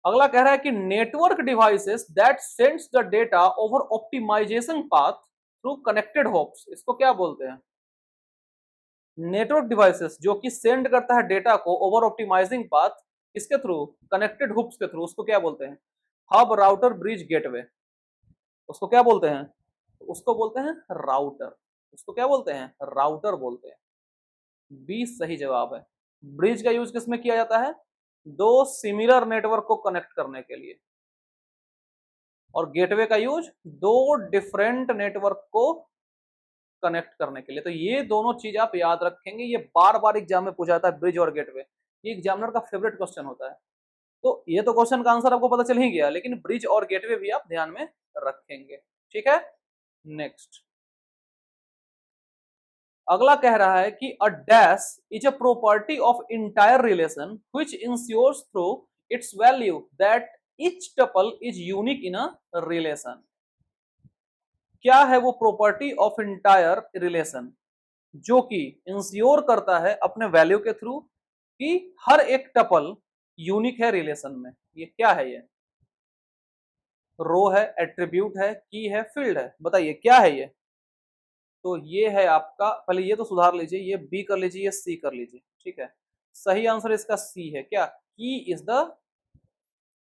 Speaker 1: अगला कह रहा है कि network devices that sends the data over optimization path through connected hops, इसको क्या बोलते हैं? नेटवर्क डिवाइसेस जो कि सेंड करता है डेटा को ओवर ऑप्टिमाइजिंग पाथ, इसके थ्रू, कनेक्टेड हुप्स के थ्रू, उसको क्या बोलते हैं? Hub, router, bridge, gateway. उसको क्या बोलते हैं? उसको बोलते हैं राउटर। उसको क्या बोलते हैं? राउटर बोलते हैं। बी सही जवाब है। ब्रिज का यूज किसमें किया जाता है? दो सिमिलर नेटवर्क को कनेक्ट करने के लिए। और गेटवे का यूज दो डिफरेंट नेटवर्क को कनेक्ट करने के लिए। तो ये दोनों चीज आप याद रखेंगे, ये बार बार एग्जाम में पूछा जाता है, ब्रिज और गेटवे। ये एग्जामिनर का फेवरेट क्वेश्चन होता है। तो ये तो क्वेश्चन का आंसर आपको पता चल ही गया, लेकिन ब्रिज और गेटवे भी आप ध्यान में रखेंगे। ठीक है, नेक्स्ट, अगला कह रहा है कि a dash is a property of entire relation which ensures through its value that each tuple is unique in a relation. क्या है वो प्रॉपर्टी ऑफ इंटायर रिलेशन जो कि इंश्योर करता है अपने वैल्यू के थ्रू कि हर एक टपल यूनिक है रिलेशन में? ये क्या है? ये रो है, एट्रीब्यूट है, की है, फील्ड है? बताइए क्या है ये? तो ये है आपका, पहले ये तो सुधार लीजिए, ये बी कर लीजिए, ये सी कर लीजिए। ठीक है, सही आंसर इसका सी है। क्या? की इज द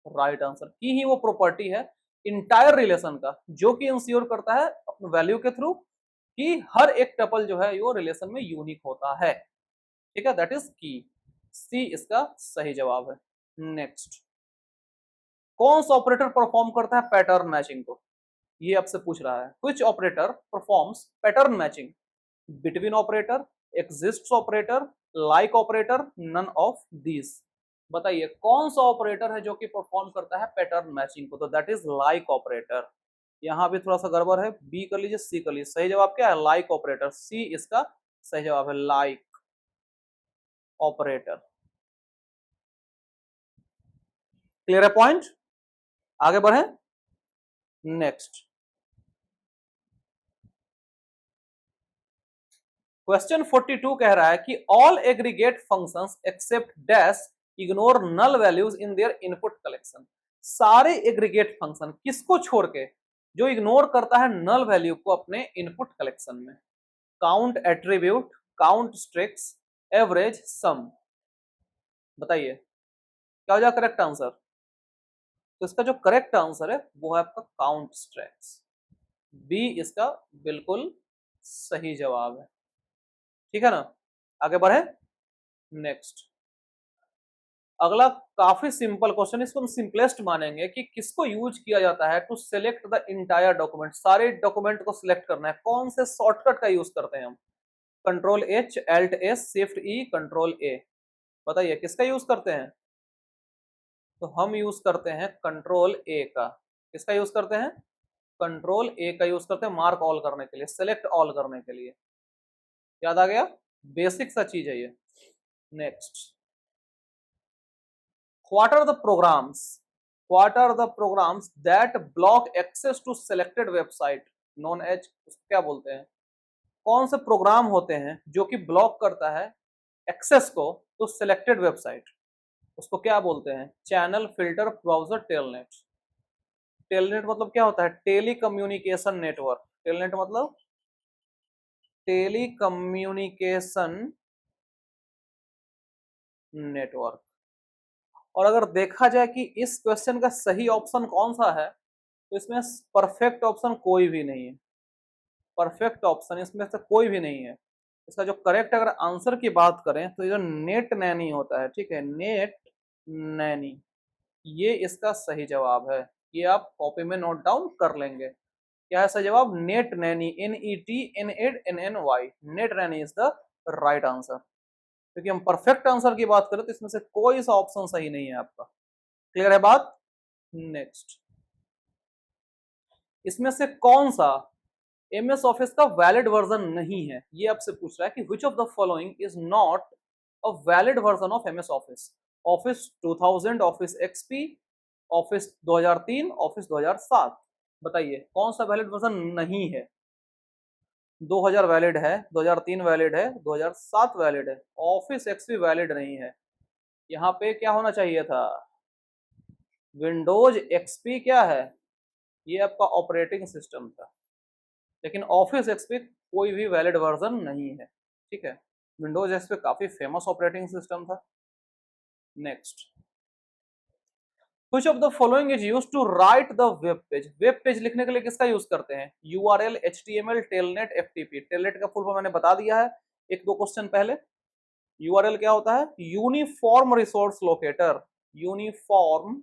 Speaker 1: राइट आंसर। की ही वो प्रॉपर्टी है इंटायर रिलेशन का जो कि इंश्योर करता है अपने वैल्यू के थ्रू कि हर एक टपल जो है वो रिलेशन में यूनिक होता है। ठीक है, दैट इज की। सी इसका सही जवाब है। नेक्स्ट, कौन सा ऑपरेटर परफॉर्म करता है पैटर्न मैचिंग को? ये आपसे पूछ रहा है, which operator performs pattern matching? Between operator, exists operator, like operator, none of this. बताइए कौन सा ऑपरेटर है जो कि परफॉर्म करता है पैटर्न मैचिंग को? तो दैट इज लाइक ऑपरेटर। यहां भी थोड़ा सा गड़बड़ है, बी कर लीजिए, सी कर लीजिए। सही जवाब क्या है? Like operator. सी इसका सही जवाब है, लाइक ऑपरेटर। क्लियर है पॉइंट? आगे बढ़े। नेक्स्ट, क्वेश्चन 42 कह रहा है कि all aggregate functions except dash ignore null values in their input collection. सारे एग्रीगेट फंक्शन किसको छोड़ के, जो इग्नोर करता है नल वैल्यू को अपने इनपुट कलेक्शन में। काउंट, एट्रीब्यूट, काउंट स्ट्रिक्स, एवरेज, सम। बताइए क्या हो जाएगा करेक्ट आंसर? तो इसका जो करेक्ट आंसर है वो है आपका काउंट स्ट्रिक्स। बी इसका बिल्कुल सही जवाब है। ठीक है ना, आगे बढ़े नेक्स्ट। अगला काफी सिंपल क्वेश्चन, इसको हम सिंपलेस्ट मानेंगे कि किसको यूज किया जाता है to select the entire document. सारे डॉक्यूमेंट को सिलेक्ट करना है, कौन से शॉर्टकट का यूज करते हैं हम? Control H, Alt S, shift ई, कंट्रोल ए। बताइए किसका यूज करते हैं? तो हम यूज करते हैं कंट्रोल ए का। किसका यूज करते हैं? कंट्रोल ए का यूज करते हैं मार्क ऑल करने के लिए, सेलेक्ट ऑल करने के लिए। याद आ गया, बेसिक सा चीज है ये। Next, what are the programs what are the programs that block access to selected website known as, क्या बोलते हैं? कौन से प्रोग्राम होते हैं जो कि ब्लॉक करता है एक्सेस को टू सिलेक्टेड वेबसाइट? उसको क्या बोलते हैं? Channel, filter, browser, telnet. Telnet मतलब क्या होता है? Tele communication network. टेलनेट मतलब टेली कम्युनिकेशन नेटवर्क। और अगर देखा जाए कि इस क्वेश्चन का सही ऑप्शन कौन सा है, तो इसमें परफेक्ट ऑप्शन कोई भी नहीं है। परफेक्ट ऑप्शन इसमें से कोई भी नहीं है। इसका जो करेक्ट अगर आंसर की बात करें तो ये जो नेट नैनी होता है, ठीक है, नेट नैनी, ये इसका सही जवाब है। ये आप कॉपी में नोट डाउन कर लेंगे। क्या है सही जवाब? Net Naini, NET NANNY, net Naini is the right answer. क्योंकि हम परफेक्ट आंसर की बात करें तो इसमें से कोई सा ऑप्शन सही नहीं है आपका। क्लियर है बात? नेक्स्ट, इसमें से कौन सा MS ऑफिस का वैलिड वर्जन नहीं है? ये आपसे पूछ रहा है कि which of the following is not a valid version of MS office. Office 2000, office XP, office 2003, office 2007। बताइए कौन सा वैलिड वर्जन नहीं है? 2000 वैलिड है, 2003 वैलिड है, 2007 वैलिड है, ऑफिस XP वैलिड नहीं है। यहाँ पे क्या होना चाहिए था? विंडोज XP क्या है? ये आपका ऑपरेटिंग सिस्टम था, लेकिन ऑफिस एक्सपी कोई भी वैलिड वर्जन नहीं है। ठीक है, विंडोज एक्सपी काफी फेमस ऑपरेटिंग सिस्टम था। Next, which of the following is used to write the web page. Web page लिखने के लिए किसका यूज करते हैं? URL, HTML, telnet, FTP। Telnet का फुल फॉर्म मैंने बता दिया है एक दो क्वेश्चन पहले। URL क्या होता है? Uniform resource locator. Uniform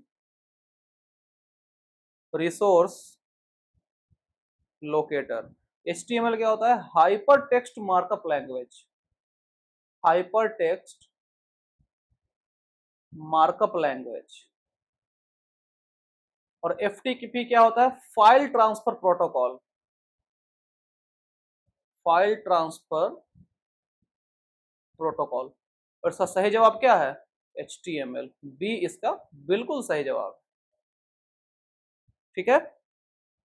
Speaker 1: resource locator. HTML क्या होता है? Hyper text markup language. Hyper text markup language. और FTP क्या होता है? File transfer protocol. File transfer protocol. और इसका सही जवाब क्या है? HTML। बी इसका बिल्कुल सही जवाब। ठीक है,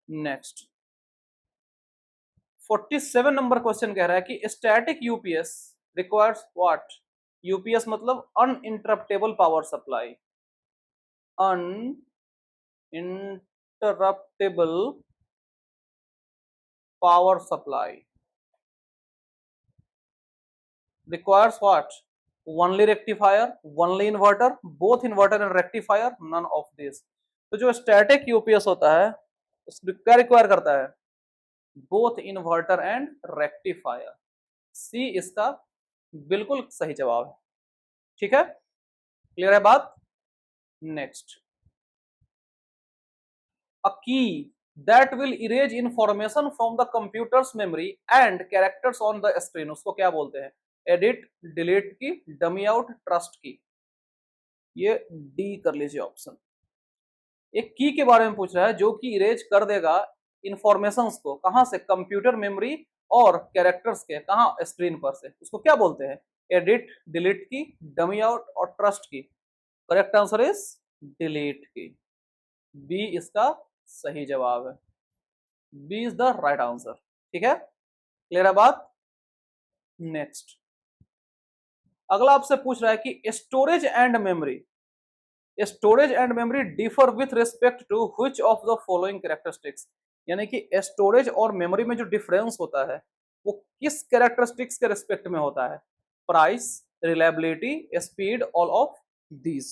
Speaker 1: नेक्स्ट 47 नंबर क्वेश्चन कह रहा है कि static UPS requires what. UPS मतलब uninterruptible power supply. Uninterruptible power supply requires what? Only rectifier, only inverter, both inverter and rectifier, none of this। तो जो स्टैटिक यूपीएस होता है उसको क्या रिक्वायर करता है? Both inverter and rectifier. C इसका बिल्कुल सही जवाब है। ठीक है, क्लियर है बात? नेक्स्ट, अ की that will erase information from the computer's memory and characters on the screen, उसको क्या बोलते हैं? Edit, delete key, dummy out, trust की। ये डी कर लीजिए ऑप्शन। एक की के बारे में पूछ रहा है जो कि इरेज कर देगा इंफॉर्मेशंस को, कहां से? कंप्यूटर मेमोरी और कैरेक्टर्स के, कहां? स्क्रीन पर से। उसको क्या बोलते हैं? Edit, delete key, dummy out और trust key. Correct answer is delete key. B इसका सही जवाब है। B is the right answer. ठीक है, क्लियर है बात? नेक्स्ट, अगला आपसे पूछ रहा है कि storage and memory storage and memory differ with respect to which of the following characteristics, यानी कि स्टोरेज और मेमोरी में जो डिफरेंस होता है वो किस कैरेक्टरिस्टिक्स के रिस्पेक्ट में होता है? Price, reliability, speed, all of this.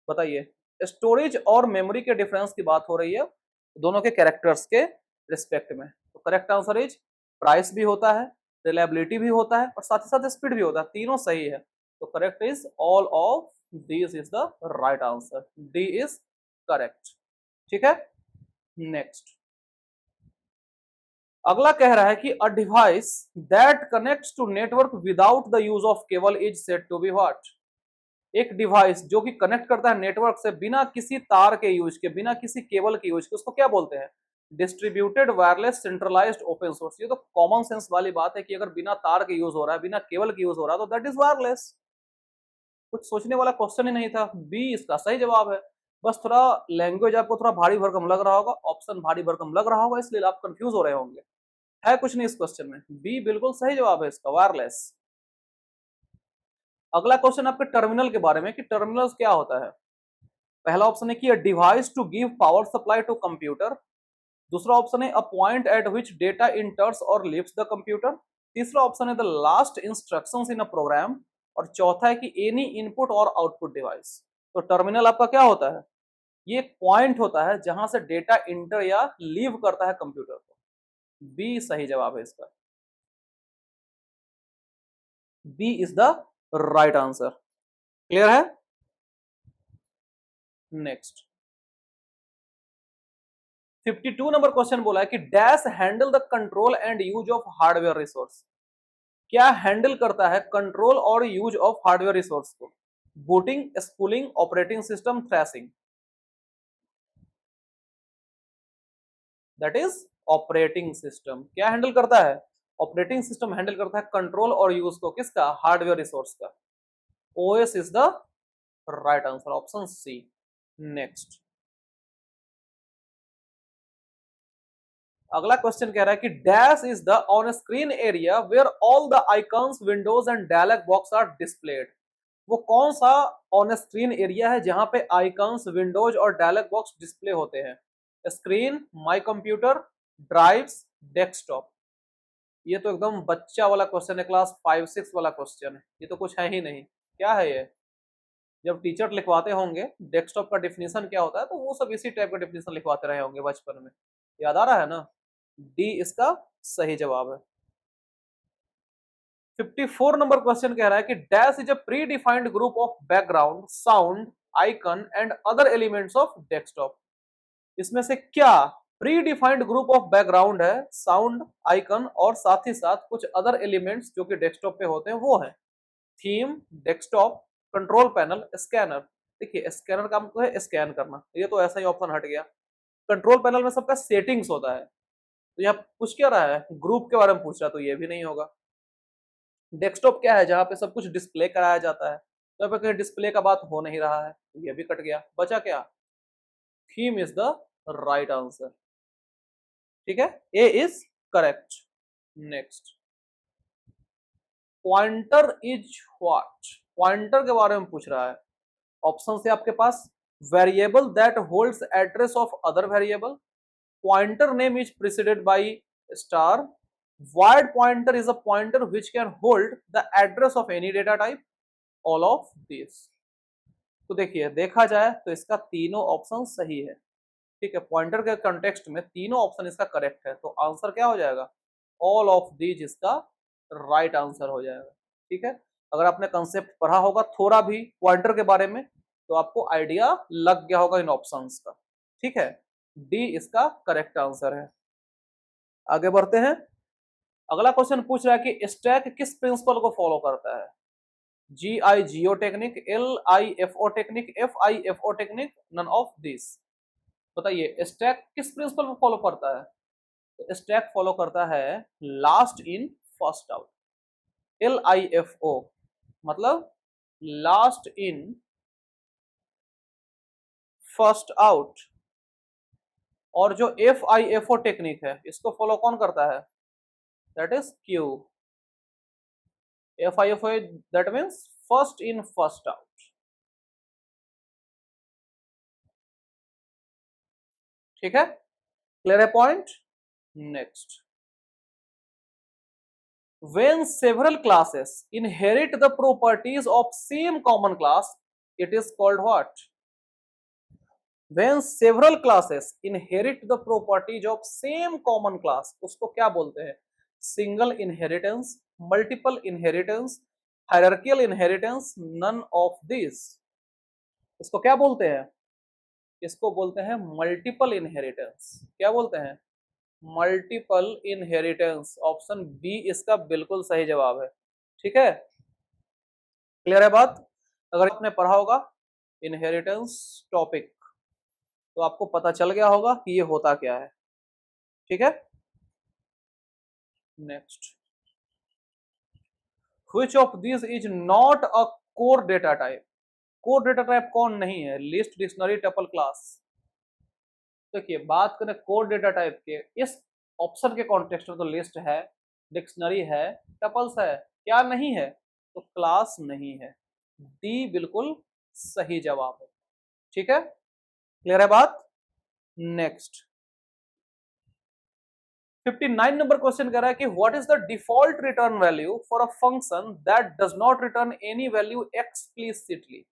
Speaker 1: बताइए, स्टोरेज और मेमोरी के डिफरेंस की बात हो रही है दोनों के कैरेक्टर्स के रिस्पेक्ट में, तो करेक्ट आंसर इज प्राइस भी होता है, रिलायबिलिटी भी होता है और साथ ही साथ स्पीड भी होता है, तीनों सही है। तो correct is all of this is the right answer, D is correct. ठीक है, नेक्स्ट अगला कह रहा है कि a device that connects to network without the use of cable is said to be what. एक डिवाइस जो कि कनेक्ट करता है नेटवर्क से बिना किसी तार के यूज के, बिना किसी केबल के यूज के, उसको क्या बोलते हैं? Distributed wireless centralised open source. ये तो कॉमन सेंस वाली बात है कि अगर बिना तार के यूज हो रहा है, बिना केबल के यूज हो रहा है, तो दैट इज वायरलेस। कुछ सोचने वाला क्वेश्चन ही नहीं था, बी इसका सही जवाब है। बस थोड़ा लैंग्वेज आपको थोड़ा भारी भरकम लग रहा होगा, ऑप्शन भारी भरकम लग रहा होगा, इसलिए आप कंफ्यूज हो रहे होंगे। है कुछ नहीं इस क्वेश्चन में, बी बिल्कुल सही जवाब है इसका, वायरलेस। अगला क्वेश्चन आपके टर्मिनल के बारे में कि टर्मिनल क्या होता है। पहला ऑप्शन है कि a device to give power supply to computer. दूसरा ऑप्शन है a point at which data enters और लीव्स द कंप्यूटर। तीसरा ऑप्शन है the last instructions in a program. और चौथा है कि एनी इनपुट और आउटपुट डिवाइस। तो टर्मिनल आपका क्या होता है? ये एक पॉइंट होता है जहां से डेटा इंटर या लीव करता है कंप्यूटर को। बी सही जवाब है इसका, B is the right answer. Clear है? नेक्स्ट 52 नंबर क्वेश्चन बोला है कि dash handle the control and use of hardware resource. क्या हैंडल करता है कंट्रोल और यूज ऑफ हार्डवेयर रिसोर्स को? Booting, spooling, operating system, thrashing. That is operating system. क्या हैंडल करता है? ऑपरेटिंग सिस्टम हैंडल करता है कंट्रोल और यूज को, किसका? हार्डवेयर रिसोर्स का। OS is the right answer, option C. Next अगला क्वेश्चन कह रहा है कि dash is the on screen area where all the icons, windows and dialog box are displayed. वो कौन सा ऑन स्क्रीन एरिया है जहां पे आइकॉन्स, विंडोज और डायलॉग बॉक्स डिस्प्ले होते हैं? Screen, my computer, drives, desktop. ये तो एकदम बच्चा वाला क्वेश्चन है, क्लास 5-6 वाला क्वेश्चन है, ये तो कुछ है ही नहीं। क्या है ये? जब टीचर लिखवाते होंगे डेस्कटॉप का डिफिनीशन क्या होता है, तो वो सब इसी टाइप का डिफिनीशन लिखवाते रहे होंगे बचपन में। याद आ रहा है ना? डी इसका सही जवाब है। 54 नंबर क्वेश्चन कह रहा है कि dash is a pre defined group of background, sound, icon and other elements of desktop. इसमें से क्या pre defined group of background है, साउंड, आइकन और साथ ही साथ कुछ अदर एलिमेंट्स जो कि डेस्कटॉप पे होते हैं वो है? Theme, desktop, control panel, scanner. देखिए स्कैनर का काम तो है स्कैन करना, ये तो ऐसा ही ऑप्शन हट गया। कंट्रोल पैनल में सबका सेटिंग्स होता है, तो यहाँ पूछ क्या रहा है? ग्रुप के बारे में पूछ रहा है, तो ये भी नहीं होगा। डेस्कटॉप क्या है? जहां पे सब कुछ डिस्प्ले कराया जाता है, तो यहाँ पे कहीं डिस्प्ले का बात हो नहीं रहा है, तो ये भी कट गया। बचा क्या? Theme is the right answer. ठीक है, A is correct. Next pointer is what. Pointer के बारे में पूछ रहा है। ऑप्शन से आपके पास variable that holds address of other variable, pointer name is preceded by star, void pointer is a pointer which can hold the address of any data type, all of these। तो देखिए देखा जाए तो इसका तीनों ऑप्शन सही है। ठीक है, पॉइंटर के कंटेक्स्ट में तीनों ऑप्शन इसका करेक्ट है, तो आंसर क्या हो जाएगा? ऑल ऑफ दीज इसका राइट आंसर हो जाएगा। ठीक है, अगर आपने कंसेप्ट पढ़ा होगा थोड़ा भी पॉइंटर के बारे में, तो आपको आइडिया लग गया होगा इन ऑप्शंस का। ठीक है, डी इसका करेक्ट आंसर है। आगे बढ़ते हैं। अगला क्वेश्चन पूछ रहा है कि स्टैक किस प्रिंसिपल को फॉलो करता है? GI जियो technique, LIFO technique, FIFO technique, none of this. बताइए स्टैक किस प्रिंसिपल को फॉलो करता है? तो स्टैक फॉलो करता है last in first out. LIFO मतलब लास्ट इन फर्स्ट आउट। और जो FIFO टेक्निक है इसको फॉलो कौन करता है? That is Q. FIFO that means first in first out. ठीक है, क्लियर है point. Next, when several classes inherit the properties of same common class, it is called what? When several classes inherit the properties of same common class, उसको क्या बोलते हैं? Single inheritance, multiple inheritance, hierarchical inheritance, none of this. इसको क्या बोलते हैं? इसको बोलते हैं मल्टीपल इनहेरिटेंस। क्या बोलते हैं? Multiple inheritance. ऑप्शन बी इसका बिल्कुल सही जवाब है। ठीक है, क्लियर है बात। अगर आपने पढ़ा होगा इनहेरिटेंस टॉपिक तो आपको पता चल गया होगा कि ये होता क्या है। ठीक है, next, which of this is not a core data type? Core data type कौन नहीं है? List, dictionary, tuple, class. देखिए, बात करें कोर डेटा टाइप के, इस ऑप्शन के कॉन्टेक्स्ट में तो लिस्ट है, डिक्शनरी है, टपल्स है, क्या नहीं है? तो क्लास नहीं है। डी बिल्कुल सही जवाब है। ठीक है, क्लियर है बात। नेक्स्ट, 59 नंबर क्वेश्चन कह रहा है कि what is the default return value for a function that does not return any value explicitly?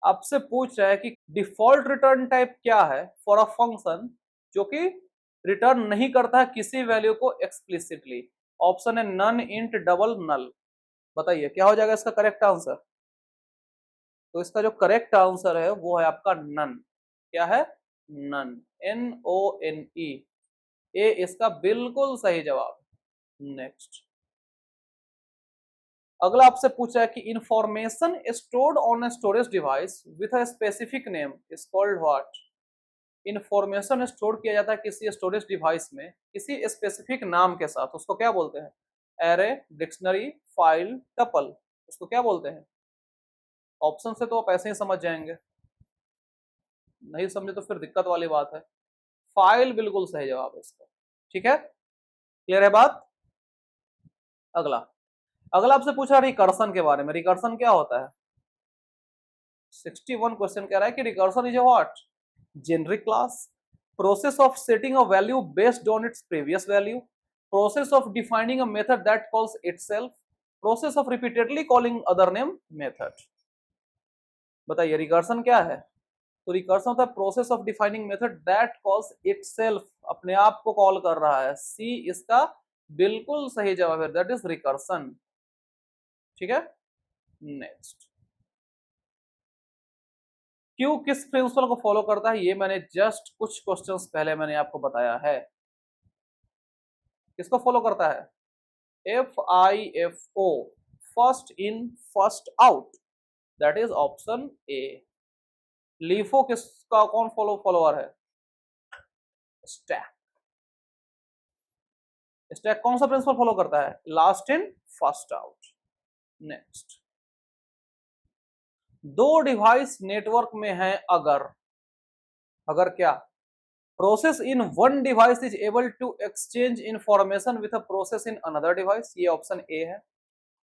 Speaker 1: आपसे पूछ रहा है कि डिफॉल्ट रिटर्न टाइप क्या है फॉर अ फंक्शन जो कि रिटर्न नहीं करता है किसी वैल्यू को एक्सप्लिसिटली। ऑप्शन है नन, इंट, डबल, नल। बताइए क्या हो जाएगा इसका करेक्ट आंसर? तो इसका जो करेक्ट आंसर है वो है आपका नन। क्या है? None, NONE। ए इसका बिल्कुल सही जवाब। नेक्स्ट, अगला आपसे पूछा है कि information stored on a storage device with a specific name is called what? Information store किया जाता है किसी स्टोरेज डिवाइस में किसी स्पेसिफिक नाम के साथ, उसको क्या बोलते हैं? Array, dictionary, file, tuple. उसको क्या बोलते हैं? ऑप्शन से तो आप ऐसे ही समझ जाएंगे, नहीं समझे तो फिर दिक्कत वाली बात है। फाइल बिल्कुल सही जवाब है इसका। ठीक है, क्लियर है बात। अगला, अगला आपसे पूछा रिकर्सन के बारे में। रिकर्सन क्या होता है? 61 क्वेश्चन कह रहा है कि recursion is what? Generic class, process of setting a value based on its previous value, process of defining a method that calls itself, process of repeatedly calling other name method. बताइए recursion क्या है? तो recursion होता है process of defining method that calls itself, अपने आप को call कर रहा है। सी इसका बिल्कुल सही जवाब है, दैट इज रिकर्सन। ठीक है, नेक्स्ट, क्यों किस प्रिंसिपल को फॉलो करता है? ये मैंने जस्ट कुछ क्वेश्चंस पहले मैंने आपको बताया है। किसको फॉलो करता है? FIFO, first in first out, that is option A. LIFO किसका कौन फॉलोअर है? स्टैक। स्टैक कौन सा प्रिंसिपल फॉलो करता है? Last in first out. Next, दो डिवाइस नेटवर्क में है अगर, अगर क्या? Process in one device is able to exchange information with a process in another device. ये ऑप्शन ए है।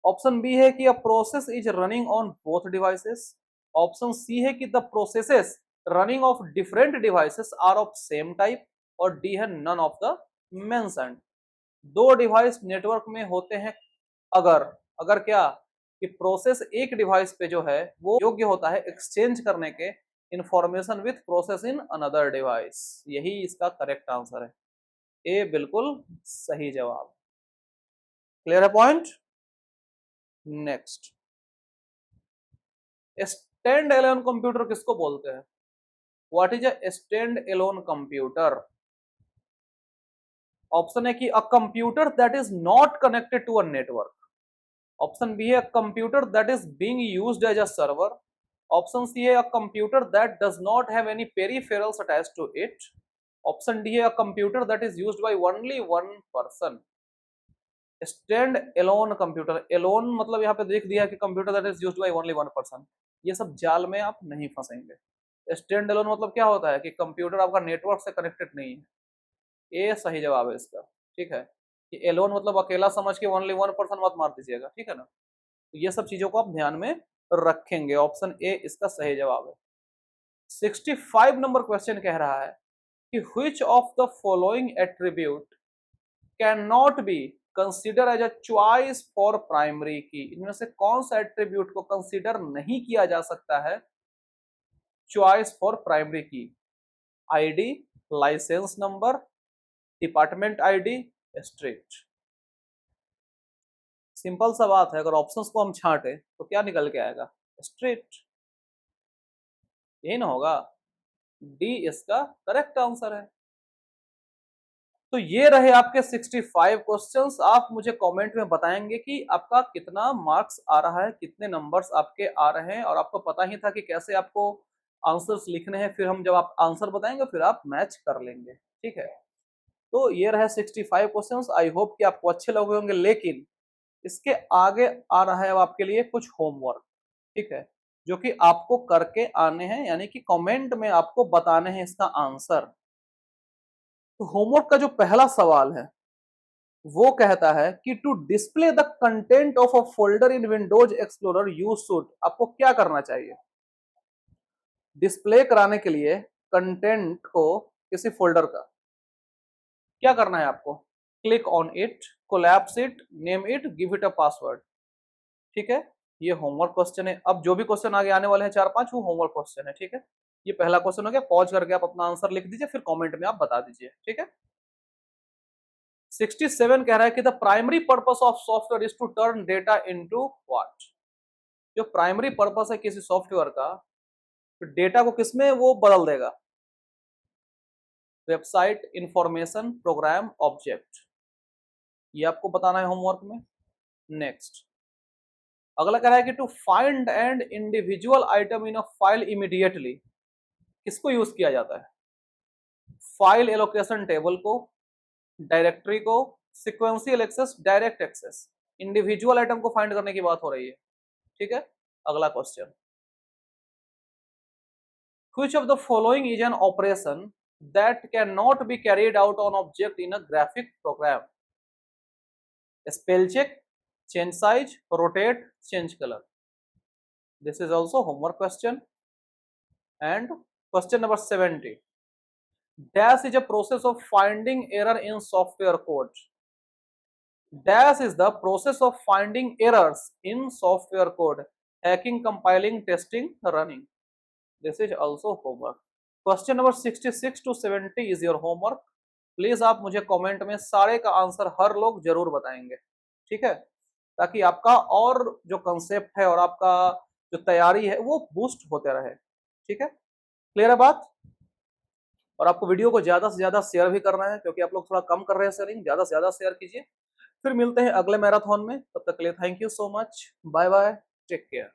Speaker 1: ऑप्शन बी है कि a process is running on both devices. Option C है कि the processes running of different devices are of same type. और D है none of the mentioned. दो device network में होते हैं अगर, अगर क्या? कि प्रोसेस एक डिवाइस पे जो है वो योग्य होता है एक्सचेंज करने के information with process in another device. यही इसका करेक्ट आंसर है। ए बिल्कुल सही जवाब। क्लियर है point. Next, stand alone computer किसको बोलते हैं? What is a stand alone computer? Option है कि a computer that is not connected to a network. Option B है computer that is being used as a server. Option C है a computer that does not have any peripherals attached to it. Option D है a computer that is used by only one person. Stand alone computer, Elon मतलब यहाँ पे देख दिया कि computer that is used by only one person. ये सब जाल में आप नहीं फंसेंगे। स्टैंड एलोन मतलब क्या होता है कि कंप्यूटर आपका नेटवर्क से कनेक्टेड नहीं है। ये सही जवाब है इसका। ठीक है, कि एलोन मतलब अकेला समझ के ओनली वन पर्सन मत मार दीजिएगा, ठीक है ना। तो ये सब चीजों को आप ध्यान में रखेंगे। ऑप्शन ए इसका सही जवाब है। 65 नंबर क्वेश्चन कह रहा है कि which of the following attribute cannot be consider as a choice for primary key, इनमें से कौन सा एट्रीब्यूट को कंसीडर नहीं किया जा सकता है चॉइस फॉर प्राइमरी की? ID, license number, department ID, street. Simple सा बात है, अगर ऑप्शंस को हम छांटे तो क्या निकल के आएगा? स्ट्रीट। यही ना होगा? डी इसका करेक्ट आंसर है। तो ये रहे आपके 65 क्वेश्चंस। आप मुझे कमेंट में बताएंगे कि आपका कितना मार्क्स आ रहा है, कितने नंबर्स आपके आ रहे हैं, और आपको पता ही था कि कैसे आपको आंसर्स लिखने हैं। फिर हम जब आप आंसर बताएंगे फिर आप मैच कर लेंगे, ठीक है। तो ये रहे 65 क्वेश्चंस। आई होप कि आपको अच्छे लगे होंगे, लेकिन इसके आगे आ रहा है अब आपके लिए कुछ होमवर्क, ठीक है, जो कि आपको करके आने हैं, यानी कि कमेंट में आपको बताने हैं इसका आंसर। तो होमवर्क का जो पहला सवाल है वो कहता है कि to display the content of a folder in Windows Explorer you should, आपको क्या करना चाहिए? डिस्प्ले कराने के लिए कंटेंट को किसी फोल्डर का क्या करना है आपको? Click on it, collapse it, name it, give it a password, ठीक है। ये होमवर्क क्वेश्चन है। अब जो भी क्वेश्चन आगे आने वाले हैं 4-5 वो होमवर्क क्वेश्चन है, ठीक है। ये पहला क्वेश्चन हो गया। पॉज करके आप अपना आंसर लिख दीजिए, फिर कमेंट में आप बता दीजिए, ठीक है। 67 कह रहा है कि the primary purpose of software is to turn data into what? जो प्राइमरी पर्पस है किसी सॉफ्टवेयर का, तो डेटा को किसमें वो बदल देगा? Website, information, program, object. ये आपको बताना है होमवर्क में। नेक्स्ट, अगला कह रहा है कि to find and individual item in a file immediately, किसको यूज किया जाता है? फाइल एलोकेशन टेबल को, डायरेक्टरी को, sequential access, direct access. Individual item को फाइंड करने की बात हो रही है, ठीक है। अगला question, which of the following is an operation that cannot be carried out on object in a graphic program? Spell check, change size, rotate, change color. This is also homework question. And question number 70, dash is a process of finding error in software code. Dash is the process of finding errors in software code, hacking, compiling, testing, running. This is also homework. Question number 66 to 70 is your homework. Please आप मुझे comment में सारे का answer हर लोग जरूर बताएंगे, ठीक है, ताकि आपका और जो कंसेप्ट है और आपका जो तैयारी है वो बूस्ट होते रहे, ठीक है। क्लियर है बात? और आपको वीडियो को ज्यादा से ज्यादा शेयर भी करना है, क्योंकि आप लोग थोड़ा कम कर रहे हैं शेयरिंग, ज्यादा से ज्यादा शेयर कीजिए। फिर मिलते हैं अगले मैराथन में, तब तक के लिए thank you so much, bye bye, take care.